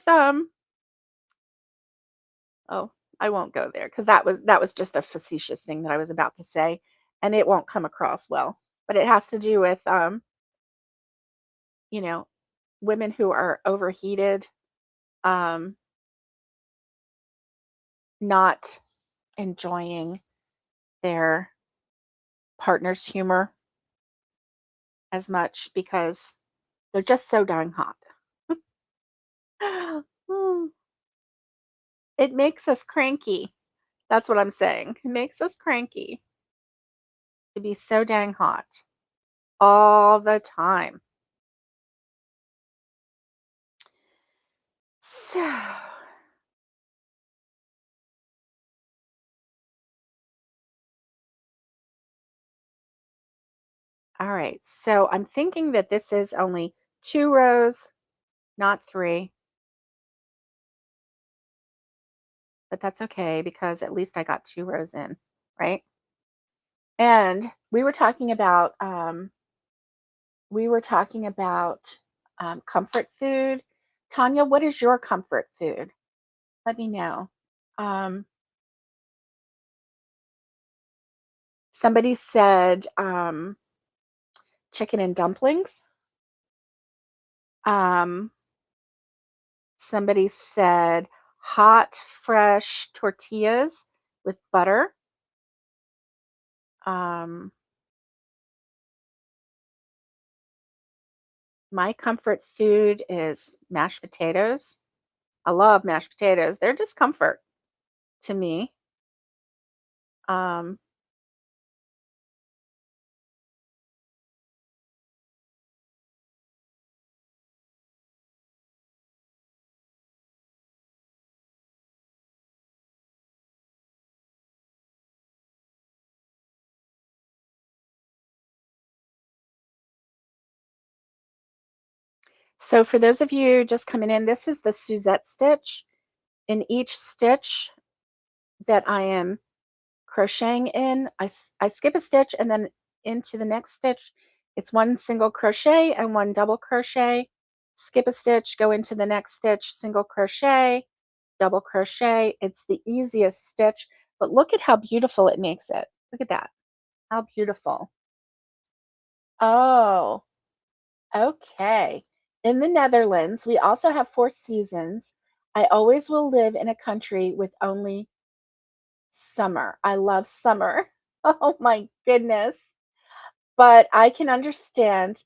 oh, I won't go there because that was just a facetious thing that I was about to say, and it won't come across well. But it has to do with you know, women who are overheated, um, not enjoying their partner's humor as much because they're just so darn hot. Mm, it makes us cranky. That's what I'm saying. It makes us cranky to be so dang hot all the time. So, All right. So I'm thinking that this is only 2 rows, not 3, but that's okay because at least I got 2 rows in, right? And we were talking about comfort food. Tanya, what is your comfort food? Let me know. Um, Somebody said chicken and dumplings. Um, Somebody said hot, fresh tortillas with butter. Um, my comfort food is mashed potatoes. I love mashed potatoes. They're just comfort to me. Um, so for those of you just coming in, this is the Suzette stitch. In each stitch that I am crocheting in, I skip a stitch and then into the next stitch, it's one single crochet and one double crochet, skip a stitch, go into the next stitch, single crochet, double crochet. It's the easiest stitch, but look at how beautiful it makes it. Look at that. How beautiful. Oh, okay. In the Netherlands, we also have 4 seasons. I always will live in a country with only summer. I love summer. Oh my goodness. But I can understand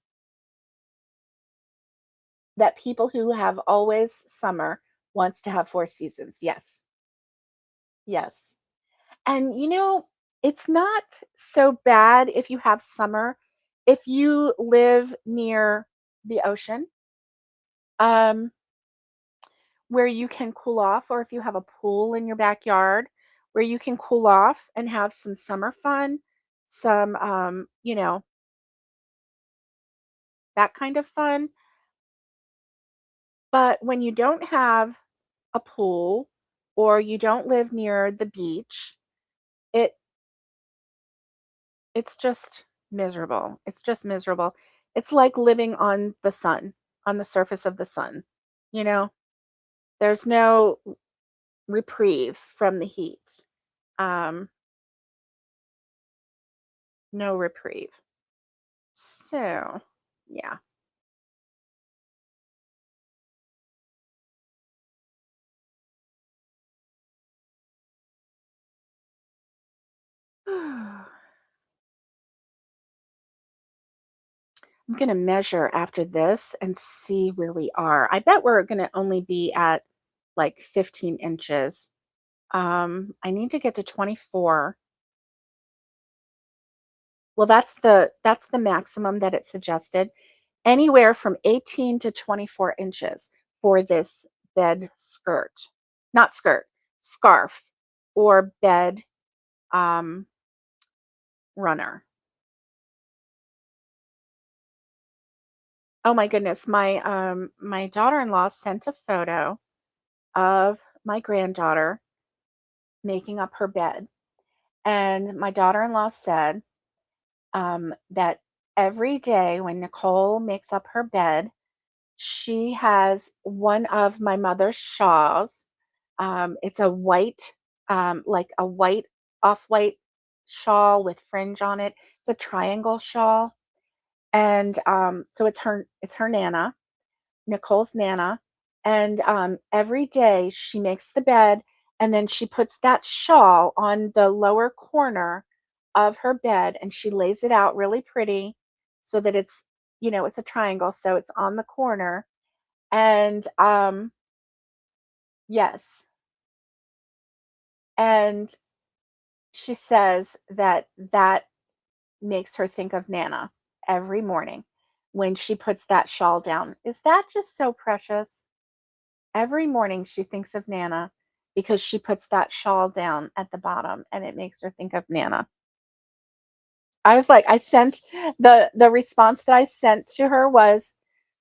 that people who have always summer wants to have 4 seasons. Yes. Yes. And it's not so bad if you have summer if you live near the ocean, um, where you can cool off, or if you have a pool in your backyard where you can cool off and have some summer fun, some, that kind of fun. But when you don't have a pool or you don't live near the beach, it it's just miserable. It's just miserable. It's like living on the sun, on the surface of the sun. You know, there's no reprieve from the heat. Um, no reprieve. So, yeah. I'm going to measure after this and see where we are. I bet we're going to only be at like 15 inches. I need to get to 24. Well, that's the maximum that it suggested. Anywhere from 18 to 24 inches for this bed skirt. Not skirt, scarf or bed um, runner. Oh my goodness, my daughter-in-law sent a photo of my granddaughter making up her bed. And my daughter-in-law said that every day when Nicole makes up her bed, she has one of my mother's shawls. It's a white, like a white, off-white shawl with fringe on it. It's a triangle shawl, and so it's her Nana, Nicole's Nana, and every day she makes the bed, and then she puts that shawl on the lower corner of her bed, and she lays it out really pretty, so that it's a triangle, so it's on the corner, and yes, and she says that makes her think of Nana every morning when she puts that shawl down. Is that just so precious? Every morning she thinks of Nana because she puts that shawl down at the bottom and it makes her think of Nana. I was like, I sent the response that I sent to her was,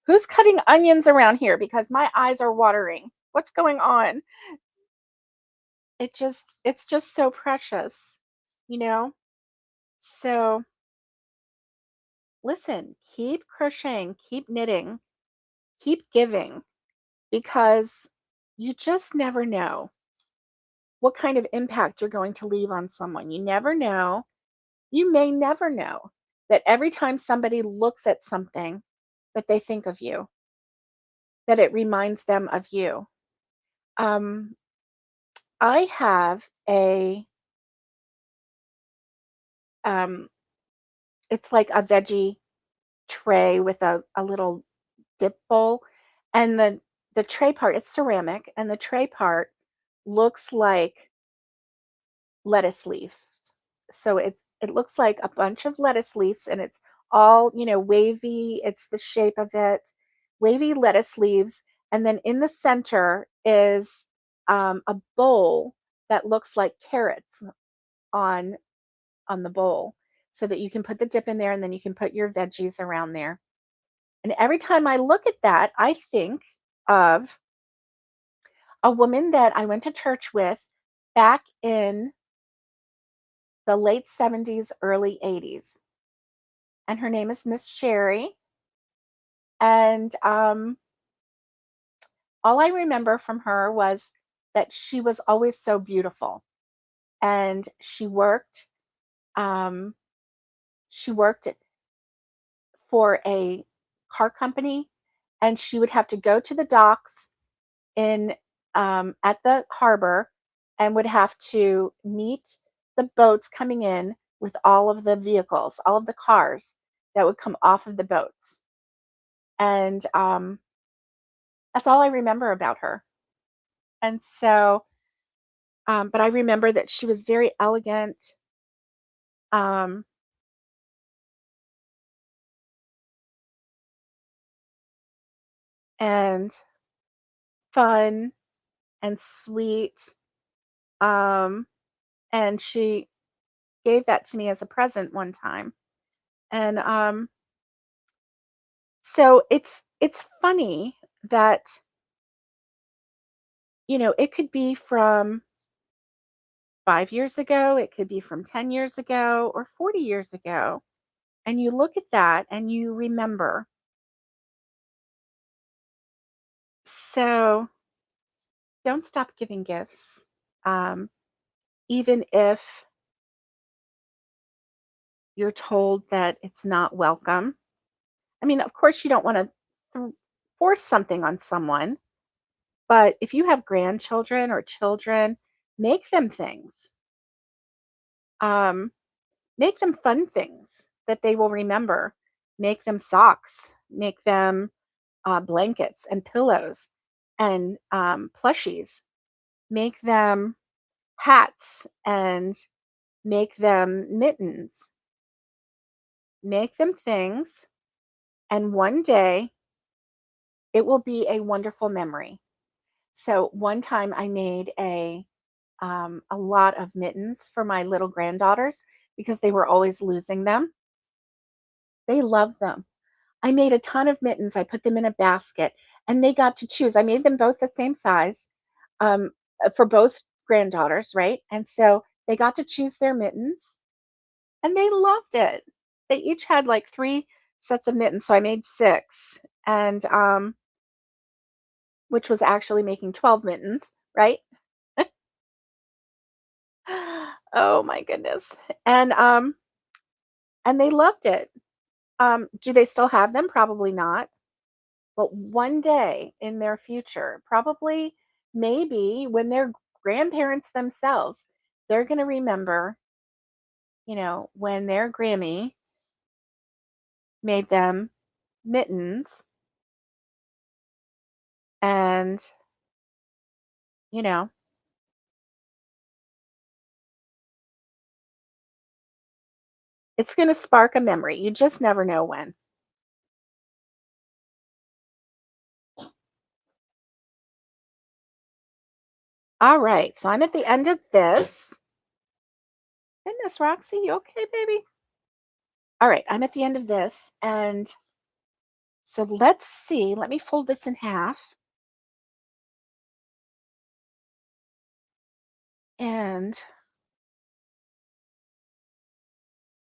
"Who's cutting onions around here? Because my eyes are watering. What's going on?" It's just so precious, you know? So, listen, keep crocheting, keep knitting, keep giving because you just never know what kind of impact you're going to leave on someone. You never know. You may never know that every time somebody looks at something that they think of you, that it reminds them of you. Um, I have um, it's like a veggie tray with a little dip bowl, and the tray part, it's ceramic, and the tray part looks like lettuce leaves. So it looks like a bunch of lettuce leaves, and it's all, wavy. It's the shape of it, wavy lettuce leaves, and then in the center is a bowl that looks like carrots on the bowl, so that you can put the dip in there, and then you can put your veggies around there. And every time I look at that, I think of a woman that I went to church with back in the late 70s, early 80s. And her name is Miss Sherry. And all I remember from her was that she was always so beautiful. And um, she worked for a car company, and she would have to go to the docks in at the harbor and would have to meet the boats coming in with all of the vehicles, all of the cars that would come off of the boats. And that's all I remember about her. And so, but I remember that she was very elegant, um, and fun and sweet. Um, and she gave that to me as a present one time. And so it's funny that, it could be from 5 years ago, it could be from 10 years ago, or 40 years ago. And you look at that and you remember. So don't stop giving gifts. Um, Even if you're told that it's not welcome. I mean, of course, you don't want to force something on someone, but if you have grandchildren or children, make them things. Um, Make them fun things that they will remember. Make them socks. Make them blankets and pillows and plushies. Make them hats and make them mittens. Make them things, and one day it will be a wonderful memory. So one time I made a lot of mittens for my little granddaughters because they were always losing them. They loved them. I made a ton of mittens. I put them in a basket, and they got to choose. I made them both the same size, for both granddaughters, right? And so they got to choose their mittens, and they loved it. They each had like 3 sets of mittens, so I made 6, and which was actually making 12 mittens, right? Oh my goodness. And and they loved it. Do they still have them? Probably not. But one day in their future, probably, maybe when they're grandparents themselves, they're going to remember, when their Grammy made them mittens, and, you know, it's going to spark a memory. You just never know when. All right. So I'm at the end of this. Goodness, Roxy, you okay, baby? All right, I'm at the end of this. And so let's see. Let me fold this in half. And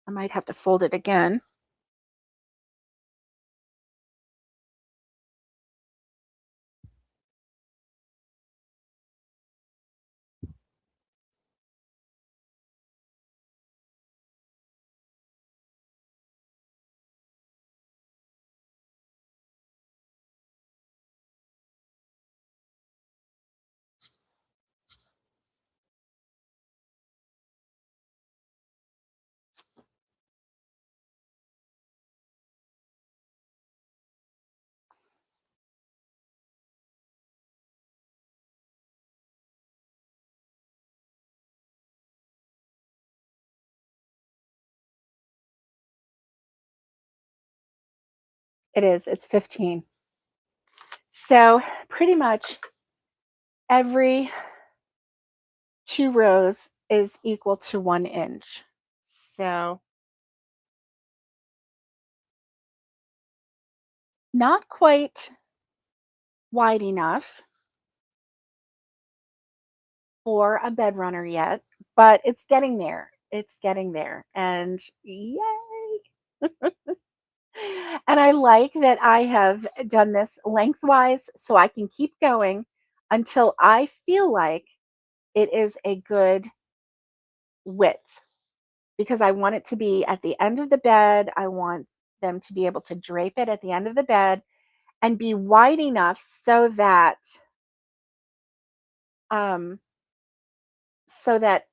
I might have to fold it again. It is, it's 15. So pretty much every 2 rows is equal to 1 inch. So not quite wide enough for a bed runner yet, but it's getting there. It's getting there. And yay! And I like that I have done this lengthwise so I can keep going until I feel like it is a good width, because I want it to be at the end of the bed. I want them to be able to drape it at the end of the bed and be wide enough um so that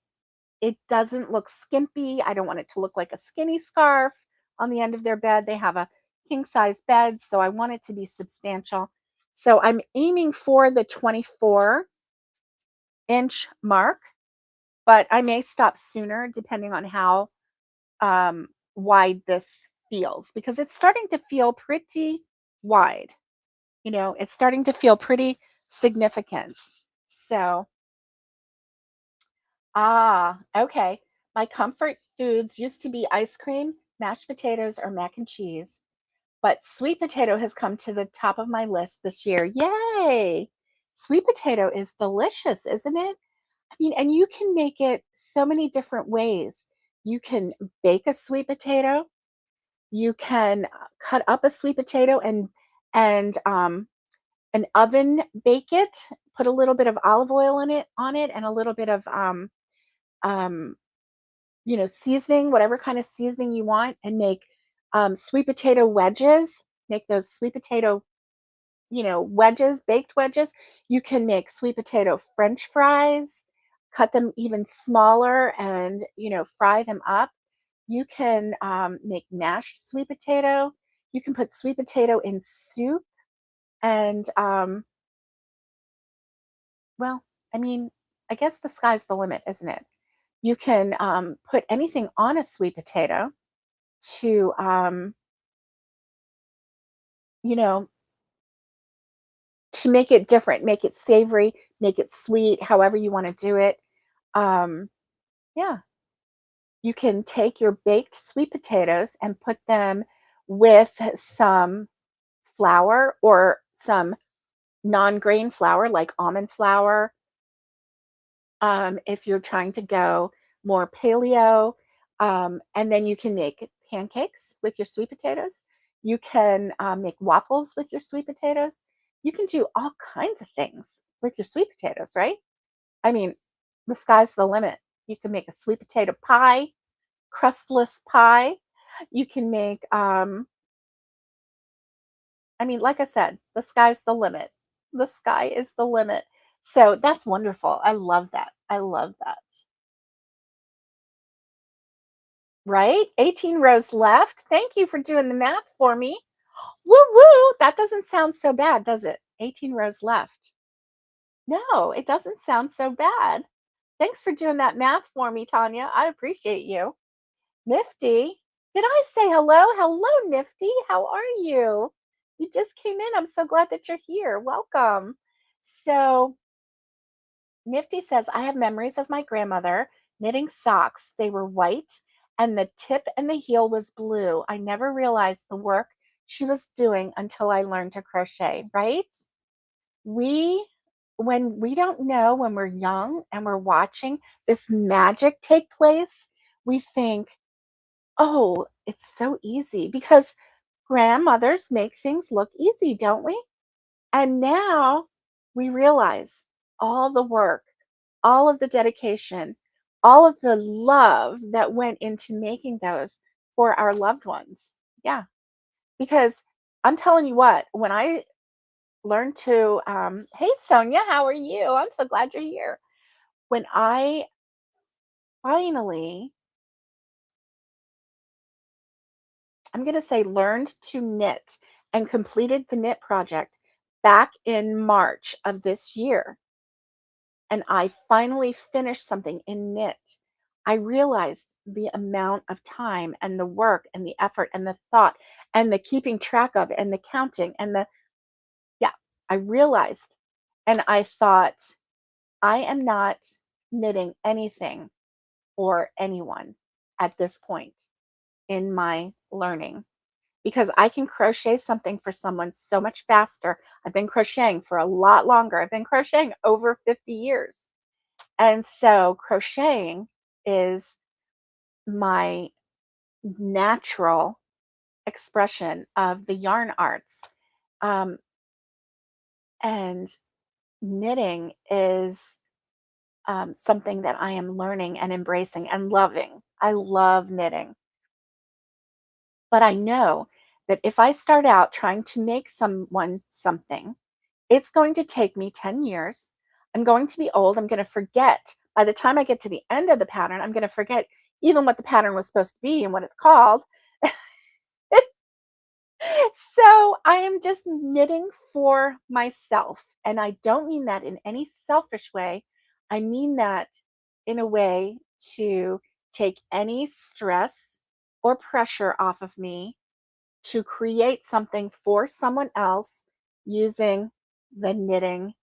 it doesn't look skimpy. I don't want it to look like a skinny scarf on the end of their bed. They have a king size bed, so I want it to be substantial. So I'm aiming for the 24-inch mark, but I may stop sooner depending on how wide this feels, because it's starting to feel pretty wide. It's starting to feel pretty significant. So, okay. My comfort foods used to be ice cream, mashed potatoes, or mac and cheese, but sweet potato has come to the top of my list this year. Yay! Sweet potato is delicious, isn't it? I mean, and you can make it so many different ways. You can bake a sweet potato. You can cut up a sweet potato and an oven bake it. Put a little bit of olive oil in it on it, and a little bit of um, seasoning, whatever kind of seasoning you want, and make sweet potato wedges. Make those sweet potato, wedges, baked wedges. You can make sweet potato French fries, cut them even smaller, and fry them up. You can make mashed sweet potato. You can put sweet potato in soup, and well, I mean, I guess the sky's the limit, isn't it? You can put anything on a sweet potato to, you know, to make it different, make it savory, make it sweet, however you want to do it. Um, yeah, you can take your baked sweet potatoes and put them with some flour or some non-grain flour like almond flour. If you're trying to go more paleo, and then you can make pancakes with your sweet potatoes. You can make waffles with your sweet potatoes. You can do all kinds of things with your sweet potatoes, right? I mean, the sky's the limit. You can make a sweet potato pie, crustless pie. You can make, I mean, like I said, the sky's the limit. The sky is the limit. So that's wonderful. I love that. I love that. Right? 18 rows left. Thank you for doing the math for me. Woo woo. That doesn't sound so bad, does it? 18 rows left. No, it doesn't sound so bad. Thanks for doing that math for me, Tanya. I appreciate you. Nifty. Did I say hello? Hello, Nifty. How are you? You just came in. I'm so glad that you're here. Welcome. So, Nifty says, I have memories of my grandmother knitting socks. They were white and the tip and the heel was blue. I never realized the work she was doing until I learned to crochet, right? We when we don't know when we're young and we're watching this magic take place, we think, "Oh, it's so easy," because grandmothers make things look easy, don't we? And now we realize all the work, all of the dedication, all of the love that went into making those for our loved ones. Yeah, because I'm telling you what, when I learned to, hey Sonia, how are you? I'm so glad you're here. When I finally, I'm going to say, learned to knit and completed the knit project back in March of this year, and I finally finished something in knit, I realized the amount of time and the work and the effort and the thought and the keeping track of and the counting and the, yeah, I realized, and I thought, I am not knitting anything for anyone at this point in my learning, because I can crochet something for someone so much faster. I've been crocheting for a lot longer. I've been crocheting over 50 years. And so crocheting is my natural expression of the yarn arts. Um, and knitting is something that I am learning and embracing and loving. I love knitting. But I know that if I start out trying to make someone something, it's going to take me 10 years. I'm going to be old. I'm going to forget. By the time I get to the end of the pattern, I'm going to forget even what the pattern was supposed to be and what it's called. So I am just knitting for myself. And I don't mean that in any selfish way. I mean that in a way to take any stress or pressure off of me to create something for someone else using the knitting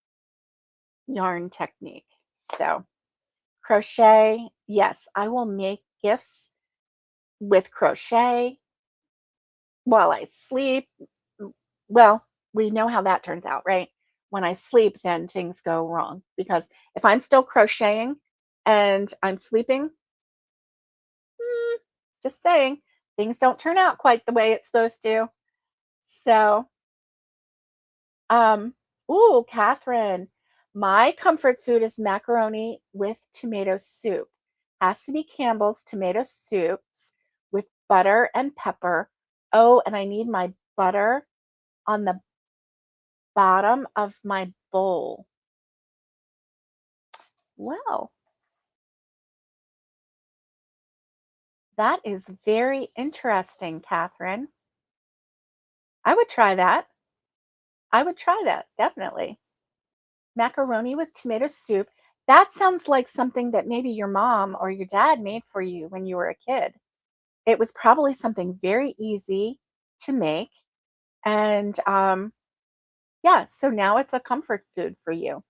yarn technique. So, crochet, yes, I will make gifts with crochet while I sleep. Well, we know how that turns out, right? When I sleep, then things go wrong because if I'm still crocheting and I'm sleeping, mm, just saying, things don't turn out quite the way it's supposed to. So, Um, ooh, Catherine, my comfort food is macaroni with tomato soup. Has to be Campbell's tomato soups with butter and pepper. Oh, and I need my butter on the bottom of my bowl. Well, that is very interesting, Catherine. I would try that. I would try that, definitely. Macaroni with tomato soup. That sounds like something that maybe your mom or your dad made for you when you were a kid. It was probably something very easy to make, and, yeah, so now it's a comfort food for you.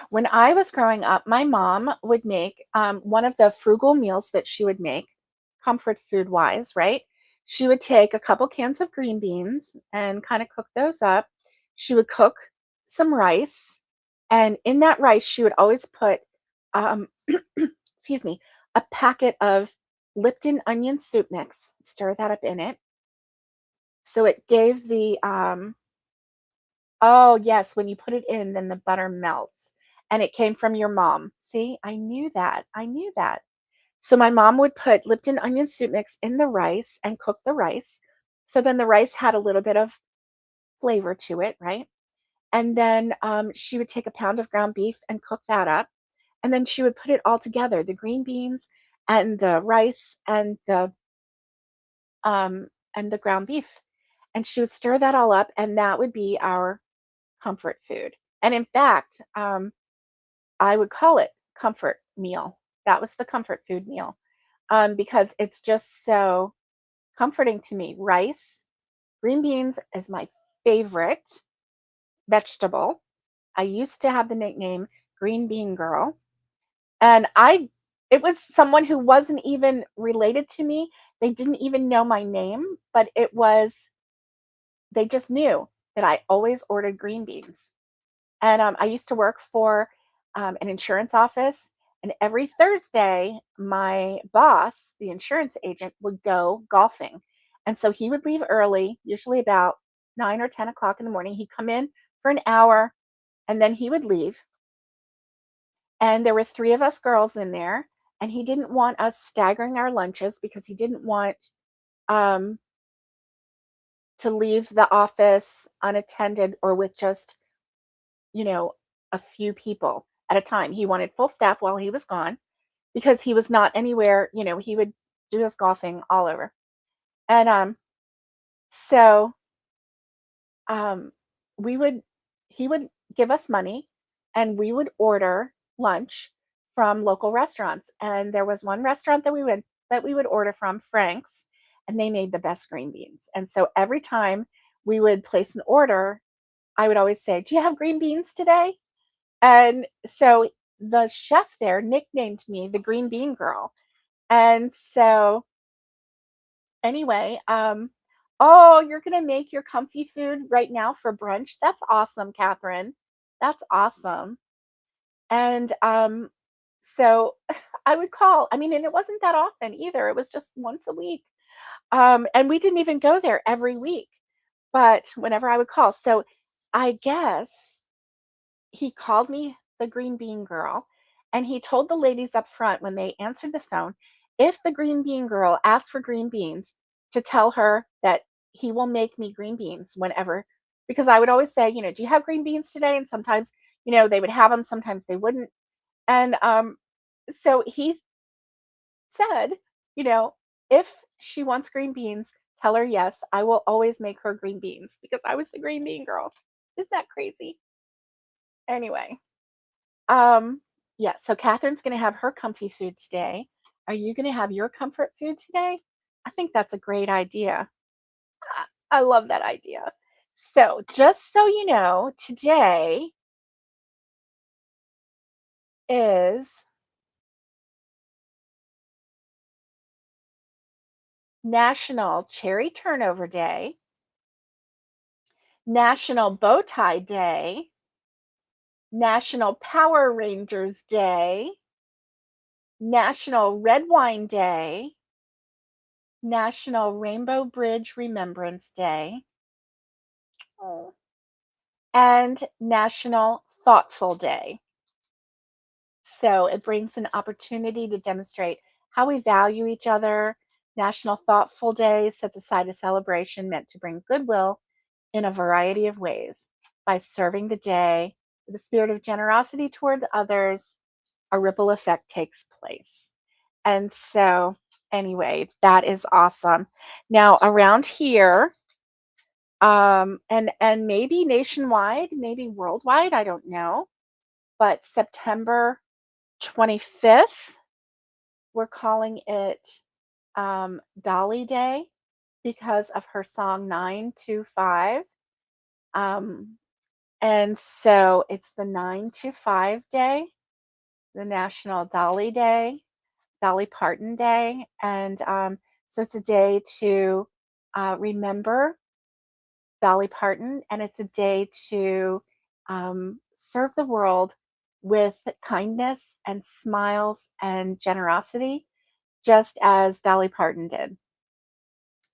When I was growing up, my mom would make, one of the frugal meals that she would make, comfort food-wise, right? She would take a couple cans of green beans and kinda cook those up. She would cook some rice, and in that rice, she would always put, um, excuse me, a packet of Lipton onion soup mix, stir that up in it. So it gave the, oh, yes, when you put it in, then the butter melts, and it came from your mom. See, I knew that, I knew that. So my mom would put Lipton onion soup mix in the rice and cook the rice, so then the rice had a little bit of flavor to it, right? And then, she would take a pound of ground beef and cook that up, and then she would put it all together, the green beans and the rice and the ground beef, and she would stir that all up, and that would be our comfort food. And in fact, I would call it comfort meal. That was the comfort food meal, because it's just so comforting to me. Rice, green beans is my favorite vegetable. I used to have the nickname Green Bean Girl, and I It was someone who wasn't even related to me. They didn't even know my name, but they just knew that I always ordered green beans. And I used to work for an insurance office. And every Thursday, my boss, the insurance agent, would go golfing. And so he would leave early, usually about 9 or 10 o'clock in the morning. He'd come in for an hour and then he would leave. And there were three of us girls in there. And he didn't want us staggering our lunches because he didn't want um, to leave the office unattended or with just, you know, a few people at a time. He wanted full staff while he was gone because he was not anywhere, he would do his golfing all over. And so um we would he would give us money and we would order lunch from local restaurants. And there was one restaurant that we would order from, Frank's, and they made the best green beans. And so every time we would place an order, I would always say, "Do you have green beans today?" And so the chef there nicknamed me the green bean girl. And so anyway, oh, you're gonna make your comfy food right now for brunch? That's awesome, Catherine. That's awesome. And so I would call. I mean, and it wasn't that often either. It was just once a week. And we didn't even go there every week, but whenever I would call. So I guess he called me the green bean girl, and he told the ladies up front when they answered the phone, if the green bean girl asked for green beans, to tell her that he will make me green beans whenever, because I would always say, "Do you have green beans today?" And sometimes, they would have them, sometimes they wouldn't. And so he said, you know, if she wants green beans, tell her yes, I will always make her green beans because I was the green bean girl. Isn't that crazy? Anyway, Um, yeah, so Catherine's gonna have her comfy food today. Are you gonna have your comfort food today? I think that's a great idea. I love that idea. So, just so you know, today is National Cherry Turnover Day, National Bow Tie Day, National Power Rangers Day, National Red Wine Day, National Rainbow Bridge Remembrance Day, oh, and National Thoughtful Day. So it brings an opportunity to demonstrate how we value each other. National Thoughtful Day sets aside a celebration meant to bring goodwill in a variety of ways. By serving the day with a spirit of generosity toward others, a ripple effect takes place. And so, anyway, that is awesome. Now, around here, and maybe nationwide, maybe worldwide, I don't know, but September 25th, we're calling it Dolly Day because of her song 925. Um, and so it's the 925 day, the National Dolly Day, Dolly Parton Day. And so it's a day to remember Dolly Parton, and it's a day to serve the world with kindness and smiles and generosity, just as Dolly Parton did.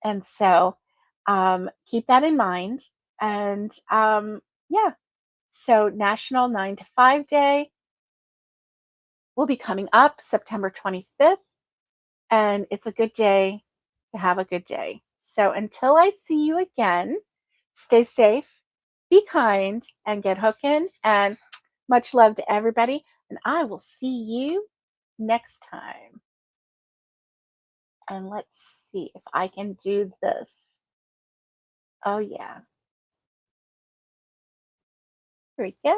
And so keep that in mind. And yeah, so National 9 to 5 Day will be coming up September 25th, and it's a good day to have a good day. So until I see you again, stay safe, be kind, and get hooking. And much love to everybody. And I will see you next time. And let's see if I can do this. Oh, yeah. Here we go.